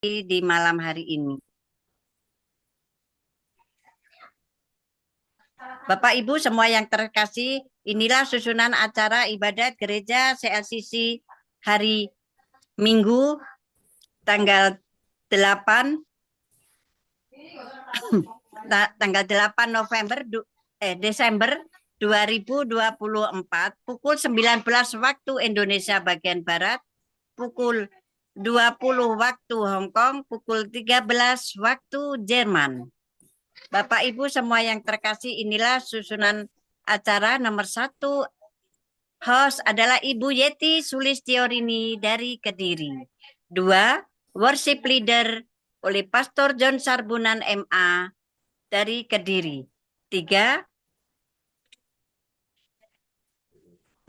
di malam hari ini. Bapak Ibu semua yang terkasih, inilah susunan acara ibadat gereja CLCC hari Minggu tanggal 8 Desember 2024 pukul 19 waktu Indonesia bagian Barat, pukul 20 waktu Hong Kong, pukul 13 waktu Jerman. Bapak Ibu semua yang terkasih, inilah susunan acara. Nomor 1 host adalah Ibu Yeti Sulistiorini dari Kediri. 2 worship leader oleh Pastor John Sarbunan MA dari Kediri. 3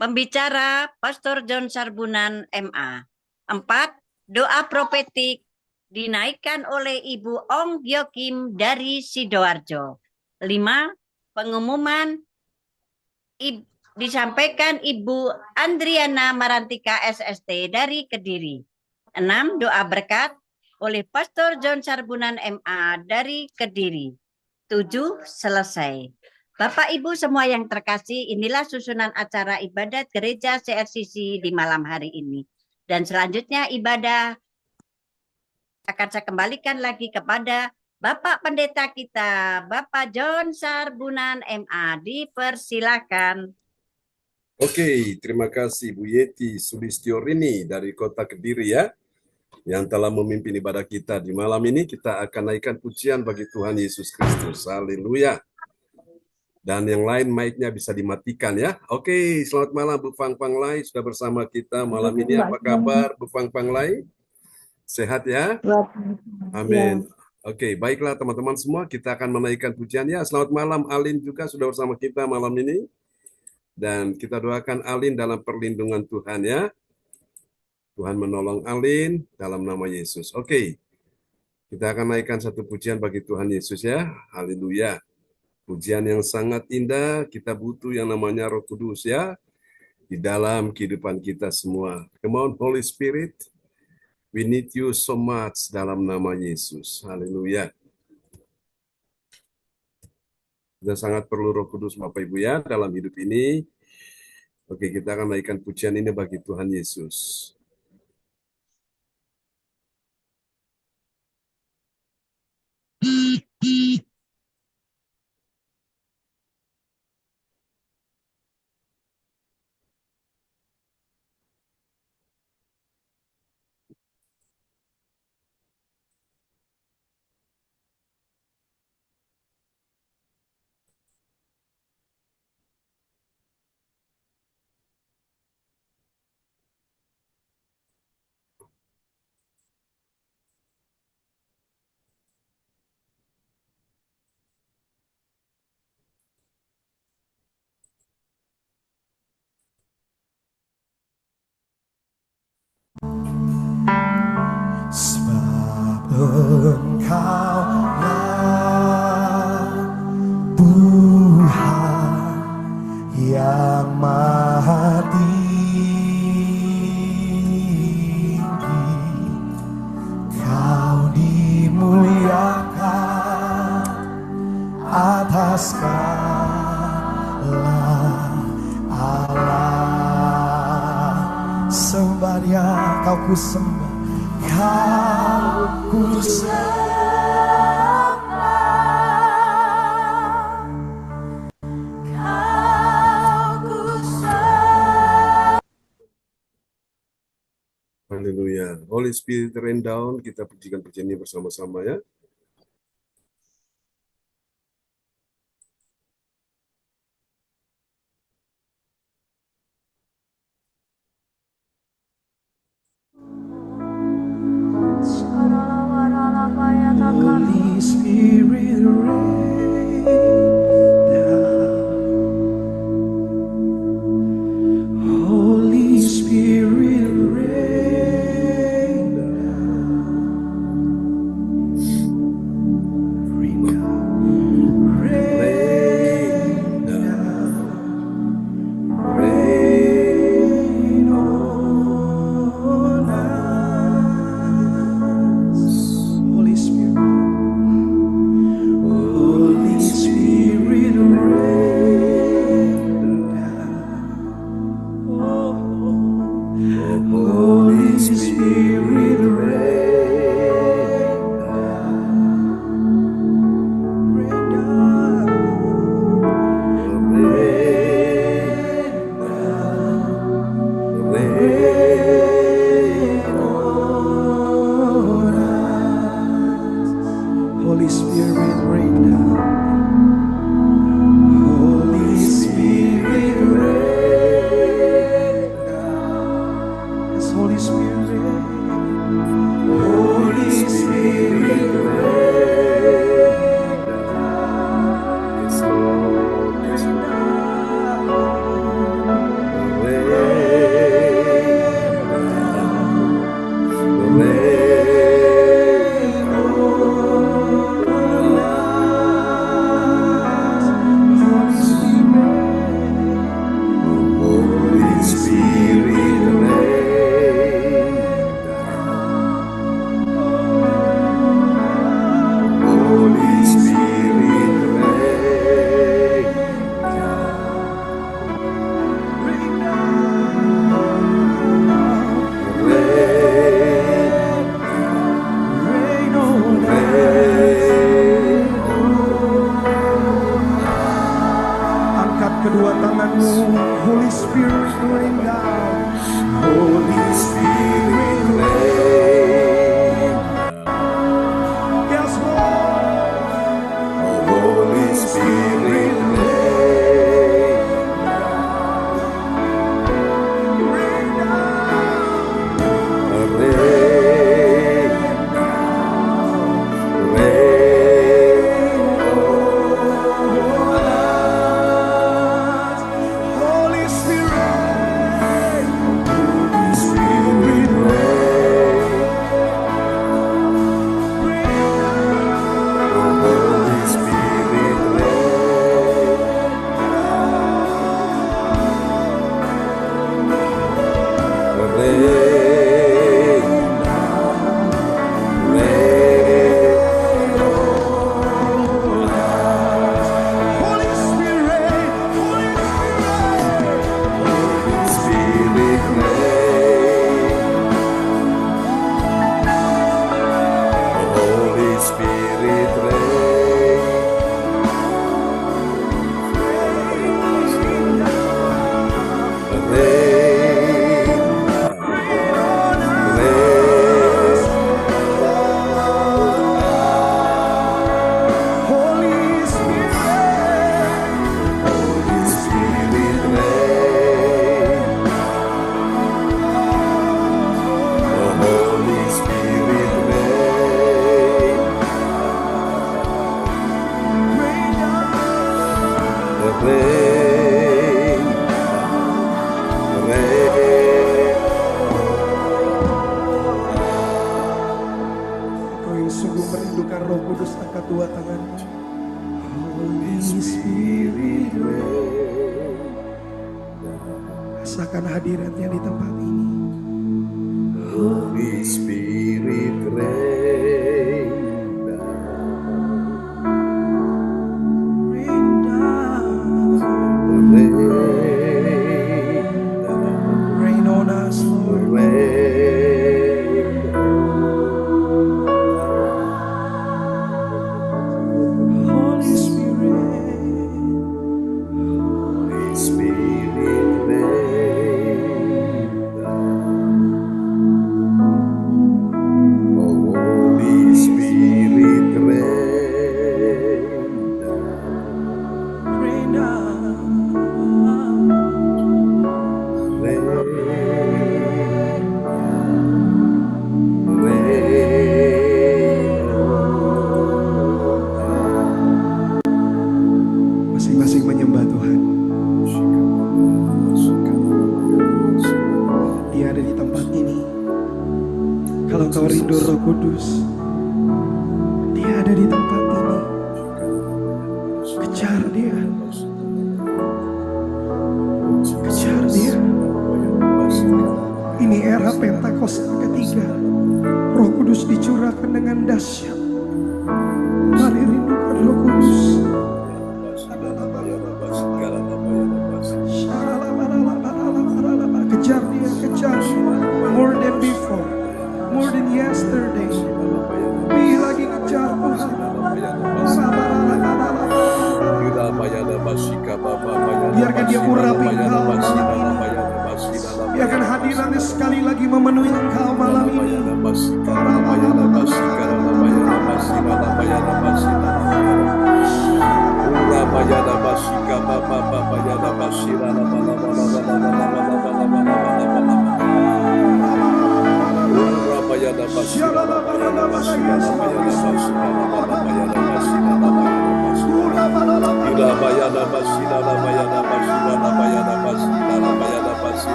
pembicara Pastor John Sarbunan MA. 4 doa profetik dinaikkan oleh Ibu Ong Gyokim dari Sidoarjo. 5 pengumuman disampaikan Ibu Andriana Marantika SST dari Kediri. 6 doa berkat oleh Pastor John Sarbunan MA dari Kediri. 7 selesai. Bapak Ibu semua yang terkasih, inilah susunan acara ibadat gereja CRCC di malam hari ini. Dan selanjutnya ibadah akan saya kembalikan lagi kepada Bapak Pendeta kita, Bapak John Sarbunan MA. Dipersilakan. Oke, terima kasih Bu Yeti Sulistiorini dari Kota Kediri ya, yang telah memimpin ibadah kita di malam ini. Kita akan naikkan pujian bagi Tuhan Yesus Kristus. Haleluya. Dan yang lain mic-nya bisa dimatikan ya. Oke, selamat malam Bu Fang Panglai, sudah bersama kita malam ini. Apa kabar Bu Fang Panglai? Sehat ya? Amin. Oke, baiklah teman-teman semua, kita akan menaikkan pujian ya. Selamat malam, Alin juga sudah bersama kita malam ini. Dan kita doakan Alin dalam perlindungan Tuhan ya. Tuhan menolong Alin dalam nama Yesus. Oke, kita akan naikkan satu pujian bagi Tuhan Yesus ya. Haleluya. Pujian yang sangat indah, kita butuh yang namanya Roh Kudus ya, di dalam kehidupan kita semua. Come on Holy Spirit, we need you so much dalam nama Yesus. Haleluya. Kita sangat perlu Roh Kudus Bapak Ibu ya dalam hidup ini. Oke, kita akan naikkan pujian ini bagi Tuhan Yesus. Sebab Engkaulah Tuhan yang Maha Tinggi, Kau dimuliakan atas segala Allah. Sembah Dia, Kau ku sembah, Kau ku sembah, Kau ku sembah. Haleluya. Holy Spirit rain down, kita pujikan pujian ini bersama-sama ya. Holy Spirit rain down. Holy Spirit rain down. Rain down. Rain on us. Holy Spirit, rain down. Holy Spirit, rain. Yes, Lord. Holy Spirit, rain Holy Spirit, Holy Spirit, Holy Kau yang sungguh merindukan Roh Kudus, angkat dua tanganmu. Holy Spirit, rasakan hadiratnya di tempat ini. Holy Spirit, rain Rain down, rain on us, Lord. Holy Spirit, rain masing-masing menyembah Tuhan. Dia ada di tempat ini. Kalau kau rindu Roh Kudus, Dia ada di tempat ini. Kejar Dia, kejar Dia. Ini era Pentakosta ketiga. Roh Kudus dicurahkan dengan dahsyat. Mari rindukan Roh Kudus. Kejar Dia, kejar Dia. More than before, more than yesterday. Lebih lagi kejar Tuhan. Biarkan Dia urapi engkau malam ini. Biarkan hadiratnya sekali lagi memenuhi engkau malam ini.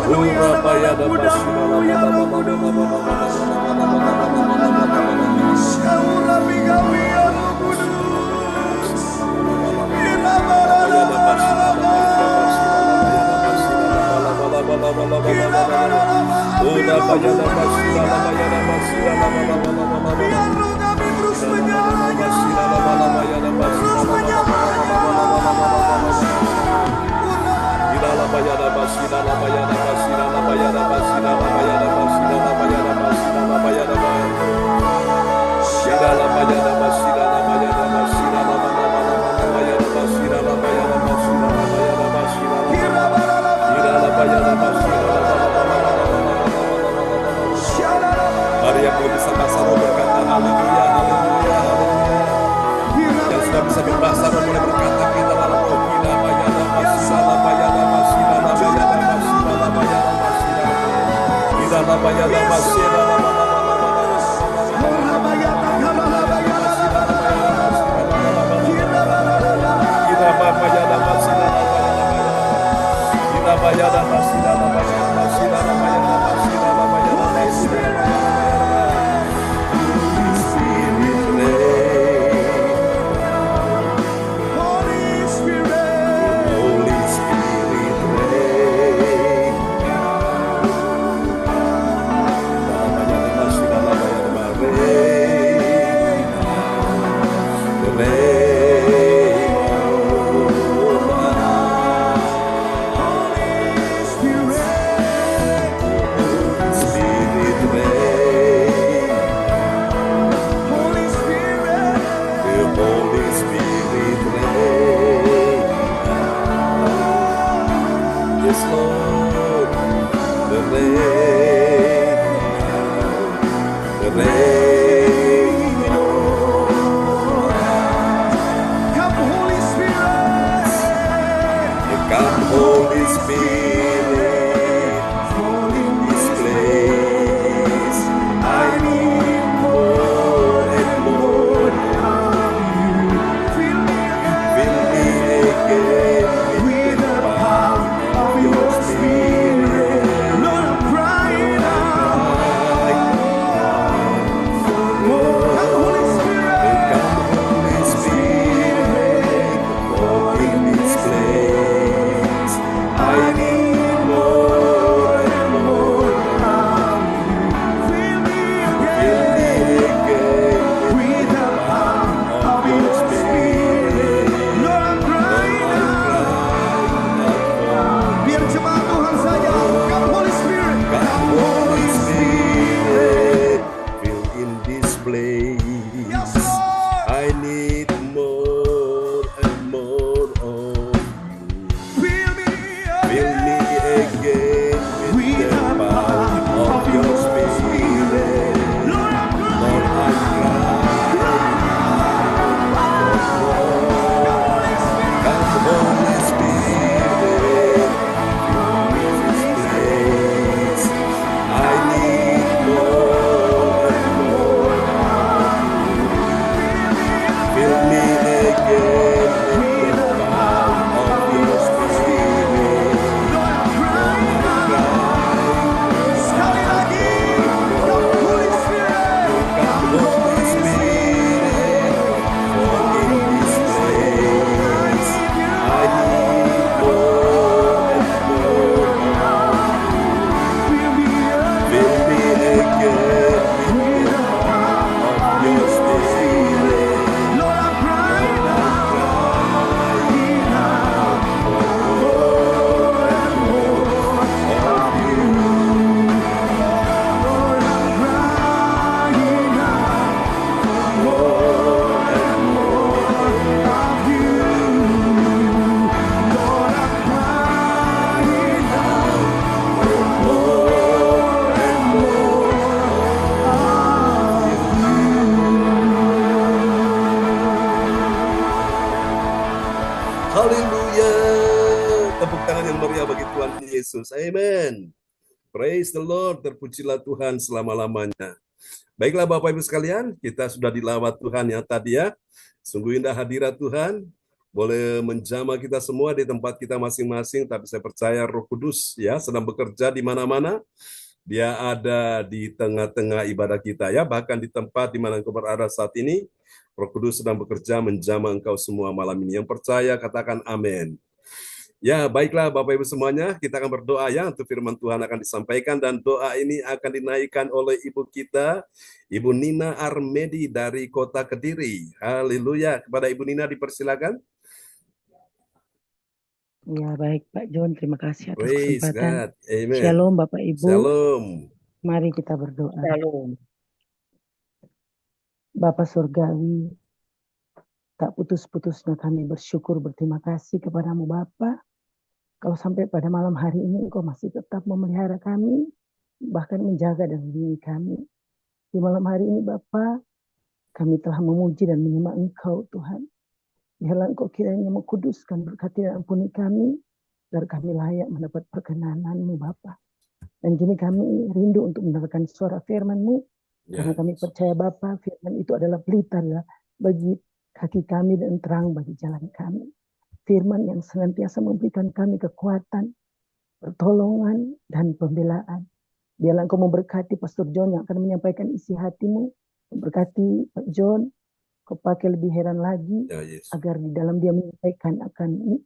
Penuhi kami ya Roh Kudus. Penuhi anak-anakmu dalammu ya Roh Kudus. Urapi kami ya Roh Kudus. Biar roh kami terus menyalanya, terus menyalanya. Haleluya. Tepuk tangan yang meriah bagi Tuhan Yesus. Amen. Praise the Lord. Terpujilah Tuhan selama-lamanya. Baiklah Bapak Ibu sekalian, kita sudah dilawat Tuhan ya tadi ya. Sungguh indah hadirat Tuhan. Boleh menjamah kita semua di tempat kita masing-masing, tapi saya percaya Roh Kudus ya sedang bekerja di mana-mana. Dia ada di tengah-tengah ibadah kita ya, bahkan di tempat di mana engkau berada saat ini. Roh Kudus sedang bekerja menjamah engkau semua malam ini. Yang percaya katakan amin. Ya, baiklah Bapak Ibu semuanya, kita akan berdoa ya untuk firman Tuhan akan disampaikan dan doa ini akan dinaikkan oleh Ibu kita, Ibu Nina Armedi dari Kota Kediri. Haleluya. Kepada Ibu Nina dipersilakan. Ya baik Pak John, terima kasih atas Praise kesempatan. God. Amen. Shalom Bapak Ibu. Shalom. Mari kita berdoa. Shalom. Bapa Surgawi, tak putus-putusnya kami bersyukur berterima kasih kepadamu Bapa. Kalau sampai pada malam hari ini Engkau masih tetap memelihara kami, bahkan menjaga dan melindungi kami. Di malam hari ini Bapa, kami telah memuji dan menyembah Engkau Tuhan. Biarlah Engkau kiranya mengkuduskan, berkati dan ampuni kami, agar kami layak mendapat perkenanan-Mu Bapa. Dan kini kami rindu untuk mendengarkan suara firman-Mu, karena kami percaya Bapa, firman itu adalah pelita bagi kaki kami dan terang bagi jalan kami. Firman yang senantiasa memberikan kami kekuatan pertolongan, dan pembelaan. Biarlah Engkau memberkati Pastor John yang akan menyampaikan isi hatimu. Memberkati Pak John, Kau pakai lebih heran lagi, Ya, Yesus. agar di dalam dia menyampaikan akan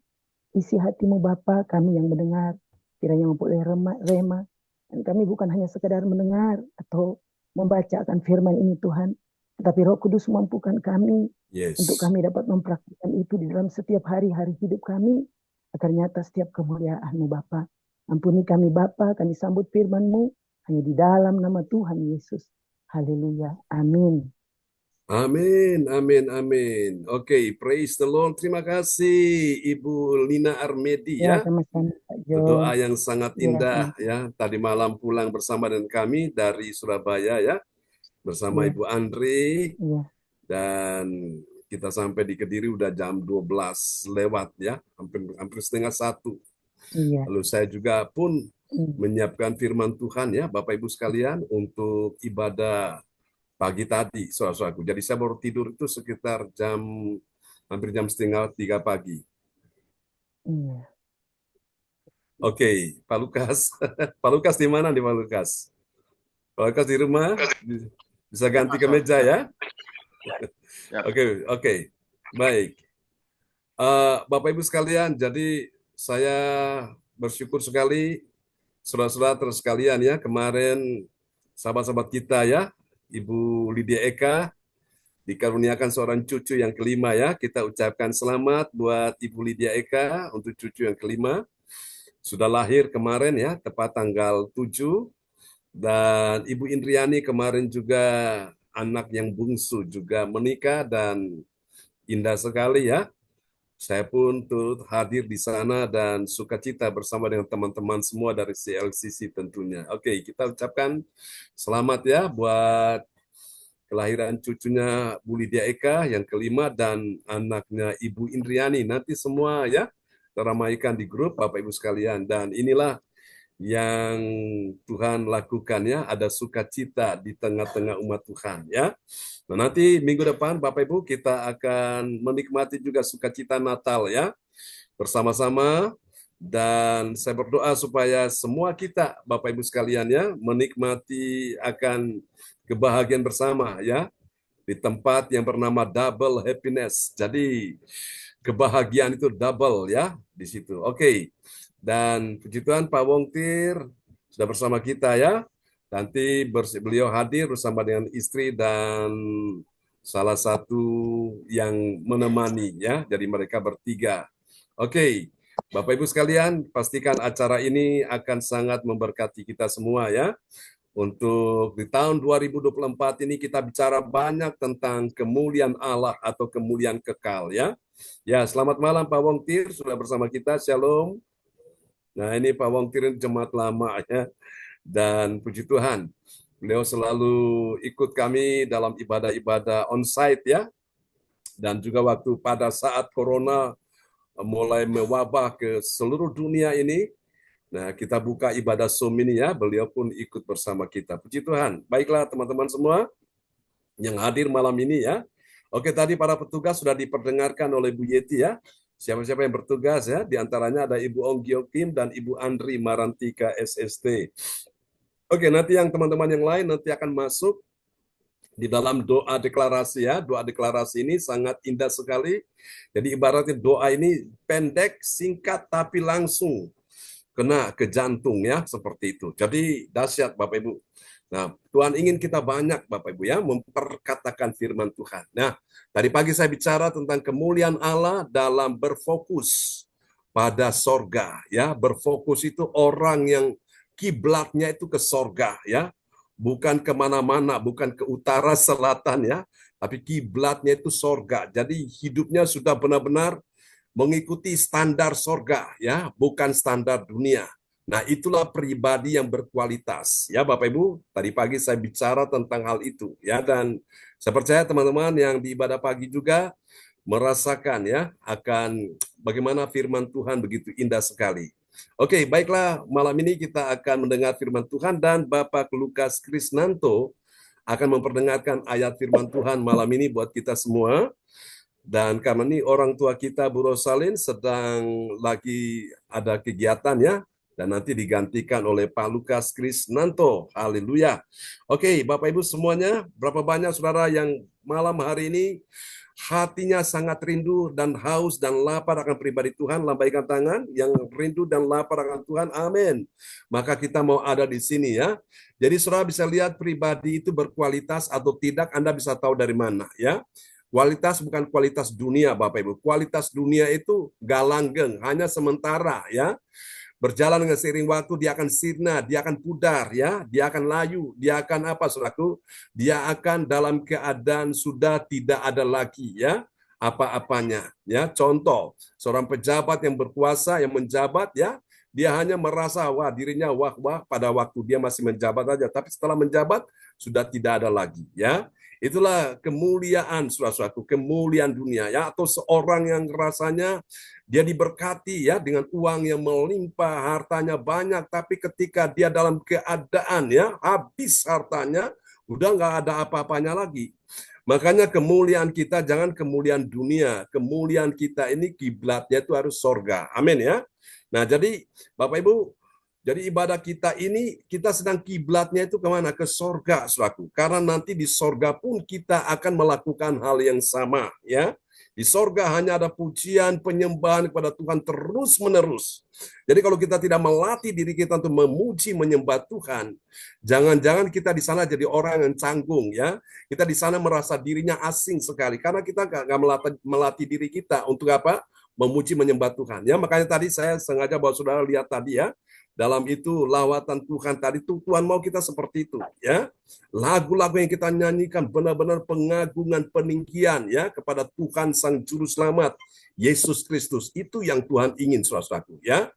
isi hatimu Bapa, kami yang mendengar, kiranya memperoleh rema. Dan kami bukan hanya sekedar mendengar atau membaca akan firman ini Tuhan, tetapi Roh Kudus mampukan kami Yes. untuk kami dapat mempraktikkan itu di dalam setiap hari-hari hidup kami, agar nyata setiap kemuliaan-Mu Bapa. Ampuni kami Bapa, kami sambut firman-Mu hanya di dalam nama Tuhan Yesus. Haleluya. Amin. Amin, amin, amin. Oke, praise the Lord. Terima kasih Ibu Lina Armedi Ya, ya. sama-sama Pak John. Doa yang sangat Ya, indah ya. Tadi malam pulang bersama dengan kami dari Surabaya ya. Bersama Ya. Ibu Andri. Iya. Dan kita sampai di Kediri udah jam 12 lewat ya. Hampir setengah 1. Iya. Lalu saya juga pun menyiapkan firman Tuhan ya, Bapak Ibu sekalian, untuk ibadah pagi tadi, saudara-saudaraku. Jadi saya baru tidur itu sekitar hampir jam 2:30 pagi. Iya. Oke, Pak Lukas. Pak Lukas di mana nih Pak Lukas? Pak Lukas di rumah? Bisa ganti ke meja ya? Oke. Baik. Bapak Ibu sekalian, jadi saya bersyukur sekali saudara-saudara sekalian ya, kemarin sahabat-sahabat kita ya, Ibu Lydia Eka dikaruniakan seorang cucu yang kelima ya. Kita ucapkan selamat buat Ibu Lydia Eka untuk cucu yang kelima. Sudah lahir kemarin ya, tepat tanggal 7. Dan Ibu Indriani kemarin juga anak yang bungsu juga menikah dan indah sekali ya. Saya pun turut hadir di sana dan sukacita bersama dengan teman-teman semua dari CLCC tentunya. Oke, kita ucapkan selamat ya buat kelahiran cucunya Bu Lydia Eka yang kelima dan anaknya Ibu Indriani. Nanti semua ya teramaikan di grup Bapak Ibu sekalian. Dan inilah yang Tuhan lakukan ya, ada sukacita di tengah-tengah umat Tuhan ya. Nah, nanti minggu depan Bapak Ibu kita akan menikmati juga sukacita Natal ya bersama-sama, dan saya berdoa supaya semua kita Bapak Ibu sekalian ya menikmati akan kebahagiaan bersama ya di tempat yang bernama double happiness. Jadi kebahagiaan itu double ya di situ. Oke. Dan puji Tuhan Pak Wongtir sudah bersama kita ya. Nanti beliau hadir bersama dengan istri dan salah satu yang menemani ya. Jadi mereka bertiga. Oke. Bapak Ibu sekalian, pastikan acara ini akan sangat memberkati kita semua ya. Untuk di tahun 2024 ini kita bicara banyak tentang kemuliaan Allah atau kemuliaan kekal ya. Ya, selamat malam Pak Wongtir sudah bersama kita. Shalom. Nah, ini Pak Wongtir jemaat lama ya. Dan puji Tuhan, beliau selalu ikut kami dalam ibadah-ibadah on-site ya. Dan juga waktu pada saat corona mulai mewabah ke seluruh dunia ini, nah kita buka ibadah Zoom ini ya, beliau pun ikut bersama kita. Puji Tuhan. Baiklah teman-teman semua yang hadir malam ini ya. Oke, tadi para petugas sudah diperdengarkan oleh Bu Yeti ya. Siapa-siapa yang bertugas ya, di antaranya ada Ibu Ong Gio Kim dan Ibu Andri Marantika SST. Oke, nanti yang teman-teman yang lain nanti akan masuk di dalam doa deklarasi ya. Doa deklarasi ini sangat indah sekali. Jadi ibaratnya doa ini pendek, singkat, tapi langsung kena ke jantung ya, seperti itu. Jadi dahsyat Bapak Ibu. Nah, Tuhan ingin kita banyak Bapak Ibu ya memperkatakan firman Tuhan. Nah, tadi pagi saya bicara tentang kemuliaan Allah dalam berfokus pada sorga ya. Berfokus itu orang yang kiblatnya itu ke sorga ya. Bukan kemana-mana, bukan ke utara selatan ya. Tapi kiblatnya itu sorga. Jadi hidupnya sudah benar-benar mengikuti standar sorga ya, bukan standar dunia. Nah, itulah pribadi yang berkualitas. Ya, Bapak Ibu, tadi pagi saya bicara tentang hal itu ya, dan saya percaya teman-teman yang di ibadah pagi juga merasakan ya akan bagaimana firman Tuhan begitu indah sekali. Oke, baiklah, malam ini kita akan mendengar firman Tuhan dan Bapak Lukas Krisnanto akan memperdengarkan ayat firman Tuhan malam ini buat kita semua. Dan karena ini orang tua kita Bu Rosalin sedang lagi ada kegiatan ya, dan nanti digantikan oleh Pak Lukas Krisnanto. Haleluya. Oke, Bapak Ibu semuanya, berapa banyak saudara yang malam hari ini hatinya sangat rindu dan haus dan lapar akan pribadi Tuhan? Lambaikan tangan yang rindu dan lapar akan Tuhan. Amin. Maka kita mau ada di sini ya. Jadi saudara bisa lihat pribadi itu berkualitas atau tidak, Anda bisa tahu dari mana ya. Kualitas bukan kualitas dunia, Bapak Ibu. Kualitas dunia itu galanggeng, hanya sementara ya. Berjalan dengan seiring waktu, dia akan sirna, dia akan pudar, ya, dia akan layu, dia akan apa, saudaraku? Dia akan dalam keadaan sudah tidak ada lagi, ya, apa-apanya, ya. Contoh, seorang pejabat yang berkuasa, yang menjabat, ya, dia hanya merasa wah dirinya wah pada waktu dia masih menjabat aja, tapi setelah menjabat sudah tidak ada lagi, ya. Itulah kemuliaan, saudara-saudaraku, kemuliaan dunia, ya, atau seorang yang rasanya dia diberkati ya dengan uang yang melimpah, hartanya banyak, tapi ketika dia dalam keadaan ya habis hartanya, udah nggak ada apa-apanya lagi. Makanya kemuliaan kita jangan kemuliaan dunia, kemuliaan kita ini kiblatnya itu harus sorga. Amin ya. Nah jadi Bapak Ibu, jadi ibadah kita ini kita sedang kiblatnya itu kemana? Ke sorga, saudaraku. Karena nanti di sorga pun kita akan melakukan hal yang sama ya. Di sorga hanya ada pujian, penyembahan kepada Tuhan terus-menerus. Jadi kalau kita tidak melatih diri kita untuk memuji, menyembah Tuhan, jangan-jangan kita di sana jadi orang yang canggung, ya. Kita di sana merasa dirinya asing sekali, karena kita nggak melatih diri kita untuk apa? Memuji, menyembah Tuhan. Ya, makanya tadi saya sengaja bawa saudara lihat tadi ya. Dalam itu lawatan Tuhan tadi itu Tuhan mau kita seperti itu ya. Lagu-lagu yang kita nyanyikan benar-benar pengagungan, peninggian ya kepada Tuhan Sang Juru Selamat Yesus Kristus. Itu yang Tuhan ingin, saudaraku ya.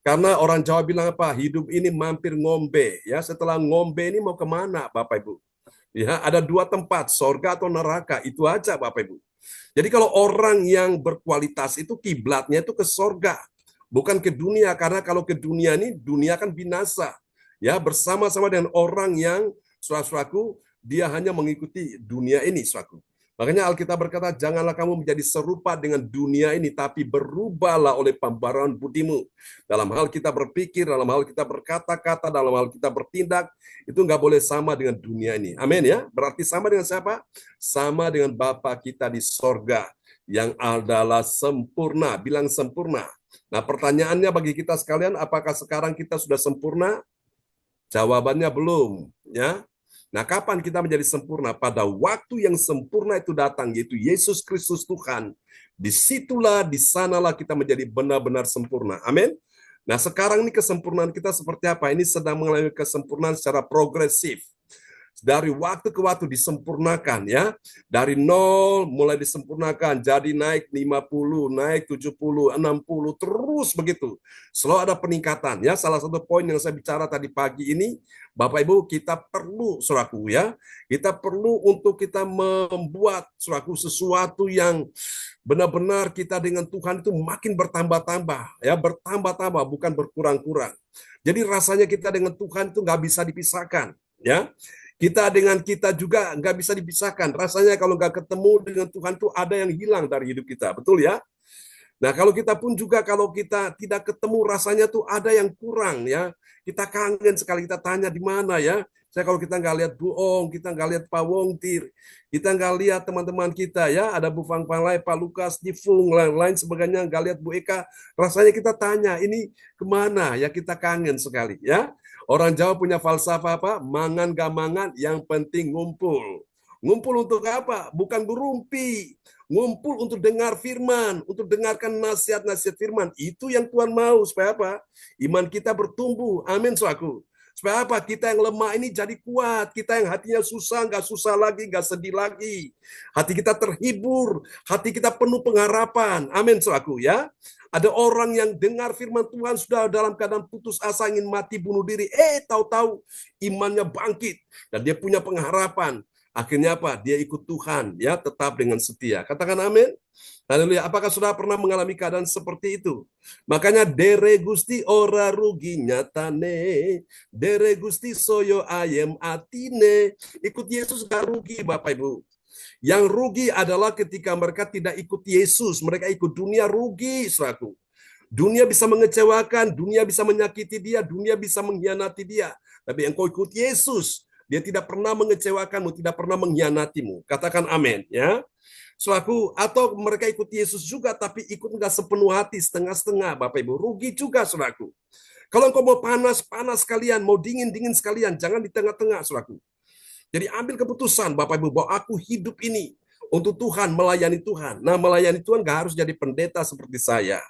Karena orang Jawa bilang apa? Hidup ini mampir ngombe ya. Setelah ngombe ini mau kemana Bapak Ibu? Ya, ada dua tempat, sorga atau neraka. Itu aja Bapak Ibu. Jadi kalau orang yang berkualitas itu kiblatnya itu ke sorga, bukan ke dunia, karena kalau ke dunia ini, dunia kan binasa. Ya, bersama-sama dengan orang yang, saudaraku, dia hanya mengikuti dunia ini, saudaraku. Makanya Alkitab berkata, janganlah kamu menjadi serupa dengan dunia ini, tapi berubahlah oleh pembaruan budimu. Dalam hal kita berpikir, dalam hal kita berkata-kata, dalam hal kita bertindak, itu nggak boleh sama dengan dunia ini. Amin ya. Berarti sama dengan siapa? Sama dengan Bapa kita di sorga, yang adalah sempurna. Bilang sempurna. Nah, pertanyaannya bagi kita sekalian, apakah sekarang kita sudah sempurna? Jawabannya belum, ya. Nah, kapan kita menjadi sempurna? Pada waktu yang sempurna itu datang, yaitu Yesus Kristus Tuhan. Disitulah, disanalah kita menjadi benar-benar sempurna. Amin. Nah, sekarang ini kesempurnaan kita seperti apa? Ini sedang mengalami kesempurnaan secara progresif. Dari waktu ke waktu disempurnakan ya. Dari 0 mulai disempurnakan, jadi naik 50, naik 70, 60, terus begitu. Selalu ada peningkatan ya. Salah satu poin yang saya bicara tadi pagi ini, Bapak Ibu, kita perlu, saudaraku ya, kita perlu untuk kita membuat, saudaraku, sesuatu yang benar-benar kita dengan Tuhan itu makin bertambah-tambah ya, bertambah-tambah bukan berkurang-kurang. Jadi rasanya kita dengan Tuhan itu nggak bisa dipisahkan ya. Kita dengan kita juga nggak bisa dipisahkan. Rasanya kalau nggak ketemu dengan Tuhan tuh ada yang hilang dari hidup kita. Betul ya? Nah kalau kita pun juga kalau kita tidak ketemu rasanya tuh ada yang kurang ya. Kita kangen sekali, kita tanya di mana ya. Saya kalau kita nggak lihat Bu Ong, kita nggak lihat Pak Wongtir, kita nggak lihat teman-teman kita ya. Ada Bu Fang Palai, Pak Lukas, Difung, lain sebagainya, nggak lihat Bu Eka. Rasanya kita tanya ini kemana ya, kita kangen sekali ya. Orang Jawa punya falsafah apa? Mangan gak mangan, yang penting ngumpul. Ngumpul untuk apa? Bukan berumpi. Ngumpul untuk dengar firman, untuk dengarkan nasihat-nasihat firman. Itu yang Tuhan mau. Supaya apa? Iman kita bertumbuh. Amin, saudaraku. Supaya apa? Kita yang lemah ini jadi kuat. Kita yang hatinya susah, nggak susah lagi, nggak sedih lagi. Hati kita terhibur. Hati kita penuh pengharapan. Amin, saudaraku ya. Ada orang yang dengar firman Tuhan sudah dalam keadaan putus asa, ingin mati bunuh diri. Tahu-tahu imannya bangkit dan dia punya pengharapan. Akhirnya apa? Dia ikut Tuhan, ya, tetap dengan setia. Katakan amin. Haleluya. Apakah saudara pernah mengalami keadaan seperti itu? Makanya dere Gusti ora rugi nyatane, dere Gusti soyo ayem atine. Ikut Yesus gak rugi, Bapak Ibu. Yang rugi adalah ketika mereka tidak ikut Yesus, mereka ikut dunia, rugi, saudaraku. Dunia bisa mengecewakan, dunia bisa menyakiti dia, dunia bisa mengkhianati dia. Tapi engkau ikut Yesus, dia tidak pernah mengecewakanmu, tidak pernah mengkhianatimu. Katakan amin, ya. Saudaraku, atau mereka ikut Yesus juga, tapi ikut nggak sepenuh hati, setengah-setengah, Bapak Ibu. Rugi juga, saudaraku. Kalau engkau mau panas-panas sekalian, mau dingin-dingin sekalian, jangan di tengah-tengah, saudaraku. Jadi ambil keputusan, Bapak Ibu, bahwa aku hidup ini untuk Tuhan, melayani Tuhan. Nah, melayani Tuhan gak harus jadi pendeta seperti saya.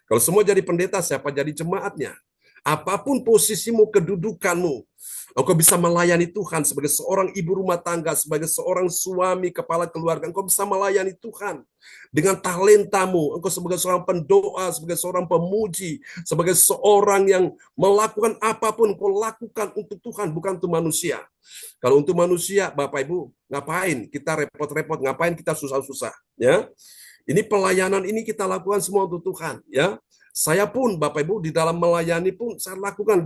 Kalau semua jadi pendeta, siapa jadi jemaatnya? Apapun posisimu, kedudukanmu, engkau bisa melayani Tuhan sebagai seorang ibu rumah tangga, sebagai seorang suami, kepala keluarga. Engkau bisa melayani Tuhan dengan talentamu. Engkau sebagai seorang pendoa, sebagai seorang pemuji, sebagai seorang yang melakukan apapun, engkau lakukan untuk Tuhan, bukan untuk manusia. Kalau untuk manusia, Bapak Ibu, ngapain kita repot-repot, ngapain kita susah-susah, ya? Ini pelayanan ini kita lakukan semua untuk Tuhan, ya. Saya pun, Bapak Ibu, di dalam melayani pun saya lakukan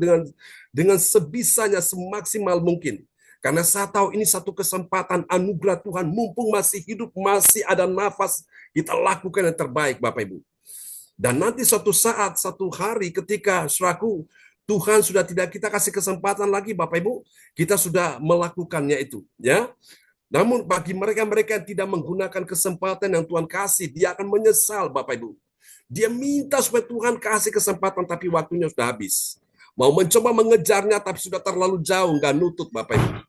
dengan sebisanya, semaksimal mungkin. Karena saya tahu ini satu kesempatan anugerah Tuhan, mumpung masih hidup, masih ada nafas, kita lakukan yang terbaik, Bapak Ibu. Dan nanti suatu saat, satu hari ketika saudaraku, Tuhan sudah tidak kita kasih kesempatan lagi, Bapak Ibu, kita sudah melakukannya itu, ya. Namun bagi mereka-mereka yang tidak menggunakan kesempatan yang Tuhan kasih, dia akan menyesal, Bapak Ibu. Dia minta supaya Tuhan kasih kesempatan, tapi waktunya sudah habis. Mau mencoba mengejarnya, tapi sudah terlalu jauh, nggak nutut, Bapak Ibu.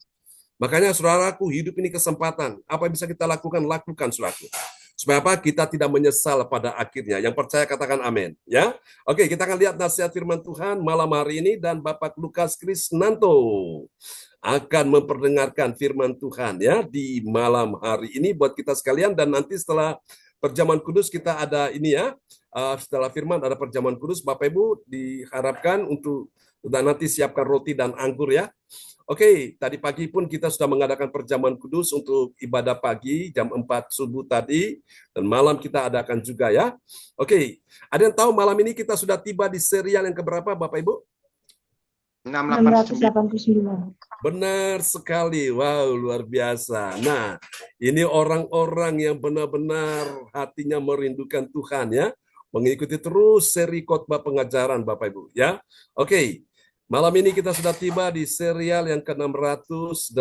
Makanya saudaraku, hidup ini kesempatan. Apa yang bisa kita lakukan? Lakukan, saudaraku. Supaya apa? Kita tidak menyesal pada akhirnya. Yang percaya katakan amin. Ya, oke, kita akan lihat nasihat firman Tuhan malam hari ini, dan Bapak Lukas Krisnanto akan memperdengarkan firman Tuhan ya di malam hari ini buat kita sekalian. Dan nanti setelah perjamuan kudus kita ada ini ya, setelah firman ada perjamuan kudus. Bapak Ibu diharapkan untuk nanti siapkan roti dan anggur ya. Oke, tadi pagi pun kita sudah mengadakan perjamuan kudus untuk ibadah pagi jam 4 subuh tadi, dan malam kita adakan juga ya. Oke, ada yang tahu malam ini kita sudah tiba di serial yang keberapa, Bapak Ibu? 689. Benar sekali, wow, luar biasa. Nah, ini orang-orang yang benar-benar hatinya merindukan Tuhan ya, mengikuti terus seri khotbah pengajaran, Bapak Ibu ya. Oke. Malam ini kita sudah tiba di serial yang ke-689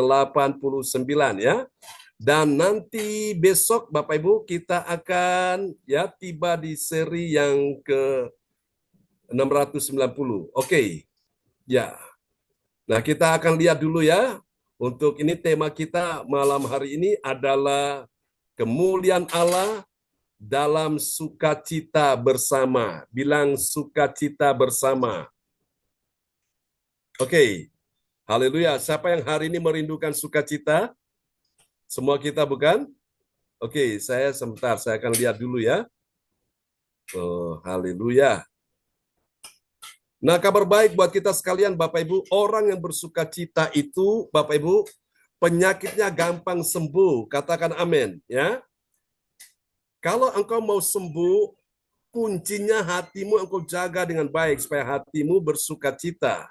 ya. Dan nanti besok Bapak Ibu kita akan ya tiba di seri yang ke-690. Oke. Ya. Nah, kita akan lihat dulu ya. Untuk ini tema kita malam hari ini adalah kemuliaan Allah dalam sukacita bersama. Bilang sukacita bersama. Oke, haleluya. Siapa yang hari ini merindukan sukacita? Semua kita bukan? Oke, saya akan lihat dulu ya. Oh, haleluya. Nah, kabar baik buat kita sekalian, Bapak Ibu. Orang yang bersukacita itu, Bapak Ibu, penyakitnya gampang sembuh. Katakan amin, ya. Kalau engkau mau sembuh, kuncinya hatimu engkau jaga dengan baik supaya hatimu bersukacita.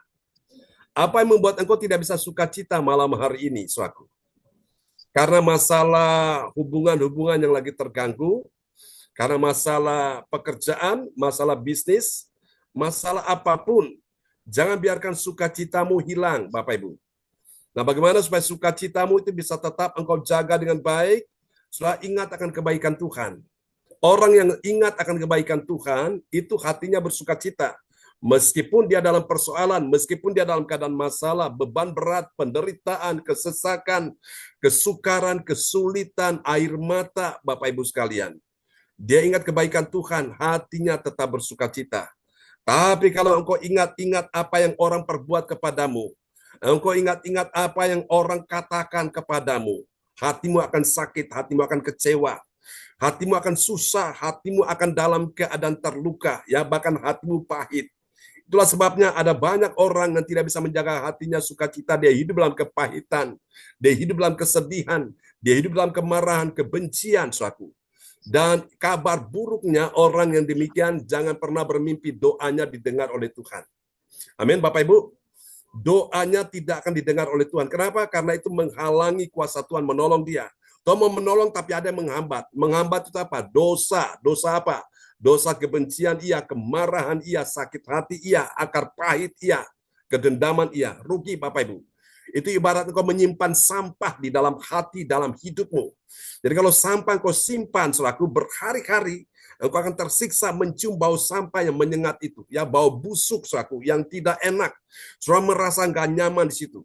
Apa yang membuat engkau tidak bisa sukacita malam hari ini, saudaraku? Karena masalah hubungan-hubungan yang lagi terganggu, karena masalah pekerjaan, masalah bisnis, masalah apapun, jangan biarkan sukacitamu hilang, Bapak Ibu. Nah, bagaimana supaya sukacitamu itu bisa tetap engkau jaga dengan baik, setelah ingat akan kebaikan Tuhan. Orang yang ingat akan kebaikan Tuhan, itu hatinya bersukacita. Meskipun dia dalam persoalan, meskipun dia dalam keadaan masalah, beban berat, penderitaan, kesesakan, kesukaran, kesulitan, air mata, Bapak Ibu sekalian. Dia ingat kebaikan Tuhan, hatinya tetap bersukacita. Tapi kalau engkau ingat-ingat apa yang orang perbuat kepadamu, engkau ingat-ingat apa yang orang katakan kepadamu, hatimu akan sakit, hatimu akan kecewa, hatimu akan susah, hatimu akan dalam keadaan terluka, ya bahkan hatimu pahit. Itulah sebabnya ada banyak orang yang tidak bisa menjaga hatinya sukacita. Dia hidup dalam kepahitan, dia hidup dalam kesedihan, dia hidup dalam kemarahan, kebencian, saudaraku. Dan kabar buruknya orang yang demikian jangan pernah bermimpi doanya didengar oleh Tuhan. Amin, Bapak Ibu. Doanya tidak akan didengar oleh Tuhan. Kenapa? Karena itu menghalangi kuasa Tuhan menolong dia. Tuhan mau menolong tapi ada yang menghambat. Menghambat itu apa? Dosa. Dosa apa? dosa kebencian iya, kemarahan iya, sakit hati iya, akar pahit iya, kedendaman iya, rugi Bapak Ibu. Itu ibarat engkau menyimpan sampah di dalam hati, dalam hidupmu. Jadi kalau sampah engkau simpan, saudaraku, berhari-hari, engkau akan tersiksa mencium bau sampah yang menyengat itu. Ya, bau busuk, saudaraku, yang tidak enak. Saudara merasa nggak nyaman di situ.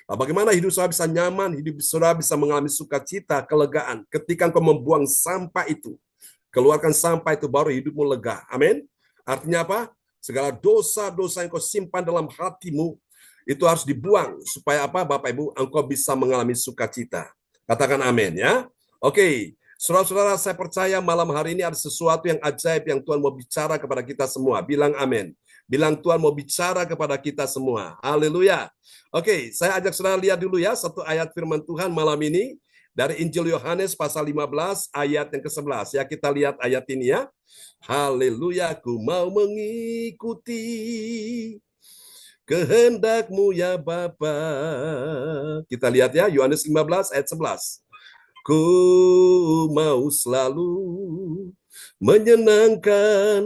Nah, bagaimana hidup saudara bisa nyaman, hidup saudara bisa mengalami sukacita, kelegaan, ketika engkau membuang sampah itu. Keluarkan sampah itu, baru hidupmu lega. Amin. Artinya apa? Segala dosa-dosa yang kau simpan dalam hatimu, itu harus dibuang. Supaya apa, Bapak Ibu? Engkau bisa mengalami sukacita. Katakan amin ya. Oke, saudara-saudara, saya percaya malam hari ini ada sesuatu yang ajaib yang Tuhan mau bicara kepada kita semua. Bilang amin. Bilang Tuhan mau bicara kepada kita semua. Haleluya. Oke, saya ajak saudara lihat dulu ya satu ayat firman Tuhan malam ini. Dari Injil Yohanes pasal 15 ayat yang ke-11. Ya, kita lihat ayat ini ya. Haleluya, ku mau mengikuti kehendak-Mu ya Bapa. Kita lihat ya, Yohanes 15 ayat 11. Ku mau selalu menyenangkan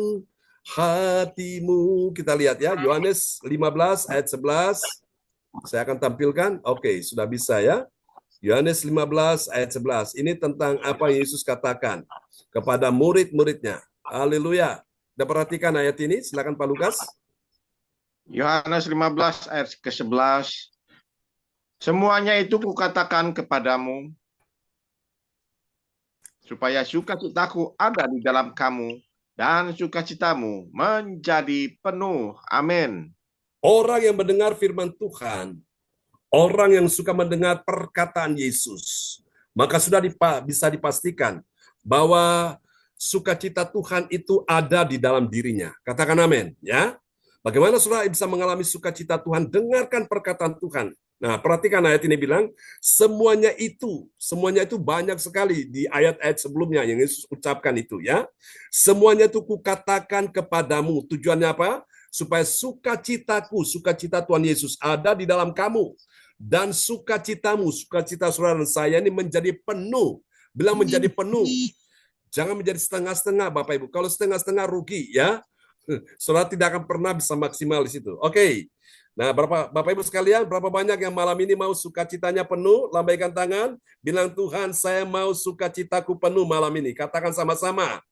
hatimu. Kita lihat ya, Yohanes 15 ayat 11. Saya akan tampilkan. Oke, sudah bisa ya. Yohanes 15 ayat 11. Ini tentang apa yang Yesus katakan kepada murid-muridnya. Haleluya. Sudah perhatikan ayat ini? Silakan Pak Lukas. Yohanes 15 ayat ke-11. Semuanya itu kukatakan kepadamu, supaya sukacitaku ada di dalam kamu, dan sukacitamu menjadi penuh. Amin. Orang yang mendengar firman Tuhan, orang yang suka mendengar perkataan Yesus, maka sudah bisa dipastikan bahwa sukacita Tuhan itu ada di dalam dirinya. Katakan amin, ya. Bagaimana saudara bisa mengalami sukacita Tuhan? Dengarkan perkataan Tuhan. Nah, perhatikan ayat ini bilang, semuanya itu banyak sekali di ayat-ayat sebelumnya yang Yesus ucapkan itu ya. Semuanya itu kukatakan kepadamu. Tujuannya apa? Supaya sukacitaku, sukacita Tuhan Yesus ada di dalam kamu. Dan sukacitamu, sukacita saudara dan saya ini menjadi penuh. Bilang menjadi penuh. Jangan menjadi setengah-setengah Bapak Ibu. Kalau setengah-setengah rugi ya. Saudara tidak akan pernah bisa maksimal di situ. Oke. Nah, Bapak Ibu sekalian, berapa banyak yang malam ini mau sukacitanya penuh? Lambaikan tangan, bilang Tuhan, saya mau sukacitaku penuh malam ini. Katakan sama-sama.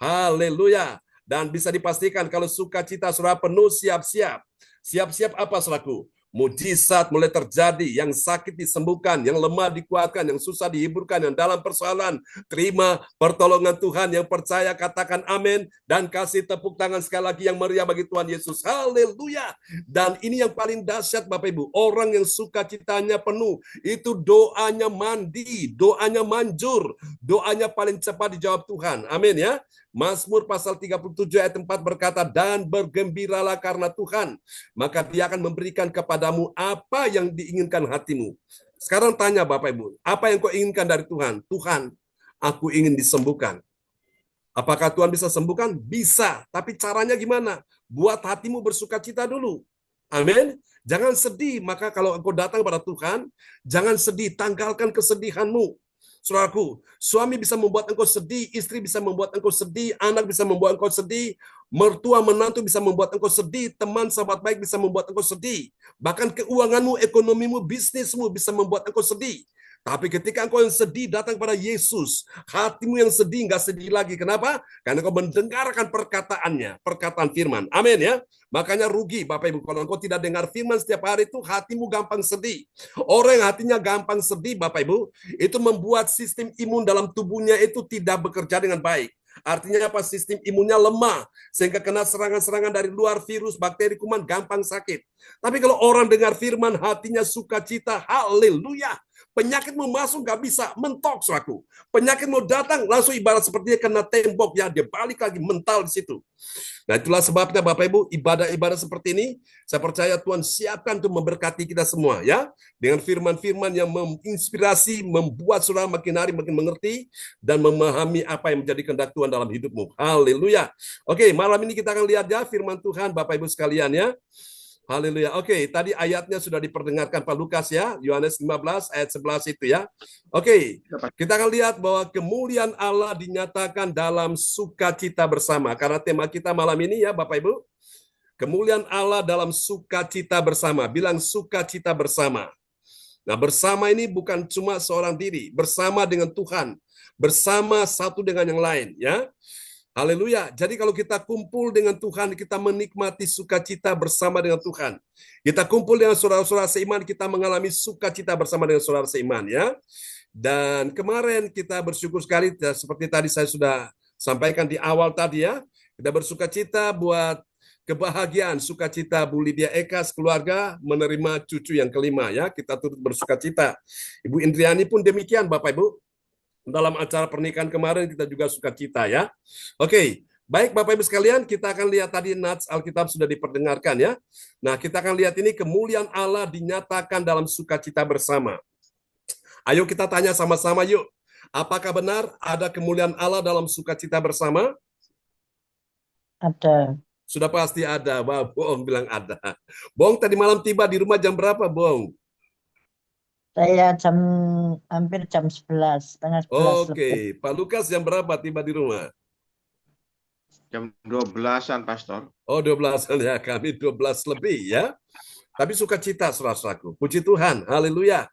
Haleluya. Dan bisa dipastikan kalau sukacita saudara penuh, siap-siap. Siap-siap apa saudaraku? Mujizat mulai terjadi, yang sakit disembuhkan, yang lemah dikuatkan, yang susah dihiburkan, yang dalam persoalan terima pertolongan Tuhan. Yang percaya katakan amin dan kasih tepuk tangan sekali lagi yang meriah bagi Tuhan Yesus. Haleluya. Dan ini yang paling dahsyat Bapak Ibu, orang yang sukacitanya penuh itu doanya mandi, doanya manjur, doanya paling cepat dijawab Tuhan. Amin ya. Mazmur pasal 37 ayat 4 berkata, dan bergembiralah karena Tuhan, maka Dia akan memberikan kepadamu apa yang diinginkan hatimu. Sekarang tanya Bapak Ibu, apa yang kau inginkan dari Tuhan? Tuhan, aku ingin disembuhkan. Apakah Tuhan bisa sembuhkan? Bisa, tapi caranya gimana? Buat hatimu bersukacita dulu. Amin. Jangan sedih, maka kalau engkau datang pada Tuhan, jangan sedih, tanggalkan kesedihanmu. Saudaraku, suami bisa membuat engkau sedih, istri bisa membuat engkau sedih, anak bisa membuat engkau sedih, mertua menantu bisa membuat engkau sedih, teman sahabat baik bisa membuat engkau sedih, bahkan keuanganmu, ekonomimu, bisnismu bisa membuat engkau sedih. Tapi ketika engkau yang sedih datang pada Yesus, hatimu yang sedih nggak sedih lagi. Kenapa? Karena engkau mendengarkan perkataannya, perkataan firman. Amin ya. Makanya rugi Bapak Ibu, kalau engkau tidak dengar firman setiap hari itu hatimu gampang sedih. Orang yang hatinya gampang sedih Bapak Ibu, itu membuat sistem imun dalam tubuhnya itu tidak bekerja dengan baik. Artinya apa? Sistem imunnya lemah, sehingga kena serangan-serangan dari luar, virus, bakteri, kuman, gampang sakit. Tapi kalau orang dengar firman, hatinya sukacita, haleluya. Penyakitmu masuk gak bisa, mentok saudaraku. Penyakitmu datang, langsung ibarat sepertinya kena tembok, ya dia balik lagi, mental di situ. Nah itulah sebabnya Bapak Ibu, ibadah-ibadah seperti ini, saya percaya Tuhan siapkan untuk memberkati kita semua ya. Dengan firman-firman yang menginspirasi, membuat saudara makin hari makin mengerti, dan memahami apa yang menjadi kehendak Tuhan dalam hidupmu. Haleluya. Oke, malam ini kita akan lihat ya firman Tuhan Bapak Ibu sekalian ya. Haleluya. Oke, tadi ayatnya sudah diperdengarkan Pak Lukas ya. Yohanes 15 ayat 11 itu ya. Oke, kita akan lihat bahwa kemuliaan Allah dinyatakan dalam sukacita bersama. Karena tema kita malam ini ya Bapak Ibu, kemuliaan Allah dalam sukacita bersama. Bilang sukacita bersama. Nah, bersama ini bukan cuma seorang diri, bersama dengan Tuhan, bersama satu dengan yang lain ya. Haleluya. Jadi kalau kita kumpul dengan Tuhan, kita menikmati sukacita bersama dengan Tuhan. Kita kumpul dengan saudara-saudara seiman, kita mengalami sukacita bersama dengan saudara seiman ya. Dan kemarin kita bersyukur sekali, seperti tadi saya sudah sampaikan di awal tadi ya. Kita bersukacita buat kebahagiaan, sukacita Bu Lydia Eka keluarga menerima cucu yang kelima ya. Kita turut bersukacita. Ibu Indriani pun demikian Bapak Ibu. Dalam acara pernikahan kemarin kita juga sukacita ya. Oke, baik Bapak Ibu sekalian, kita akan lihat tadi nats Alkitab sudah diperdengarkan ya. Nah, kita akan lihat ini kemuliaan Allah dinyatakan dalam sukacita bersama. Ayo kita tanya sama-sama yuk. Apakah benar ada kemuliaan Allah dalam sukacita bersama? Ada. Sudah pasti ada. Wah, Bong bilang ada. Bong tadi malam tiba di rumah jam berapa, Bong? Saya hampir jam 11, setengah 11 lebih. Oke, Pak Lukas jam berapa tiba di rumah? Jam 12-an, Pastor. Oh, 12-an ya, kami 12 lebih ya. Tapi sukacita, saudaraku. Puji Tuhan, haleluya.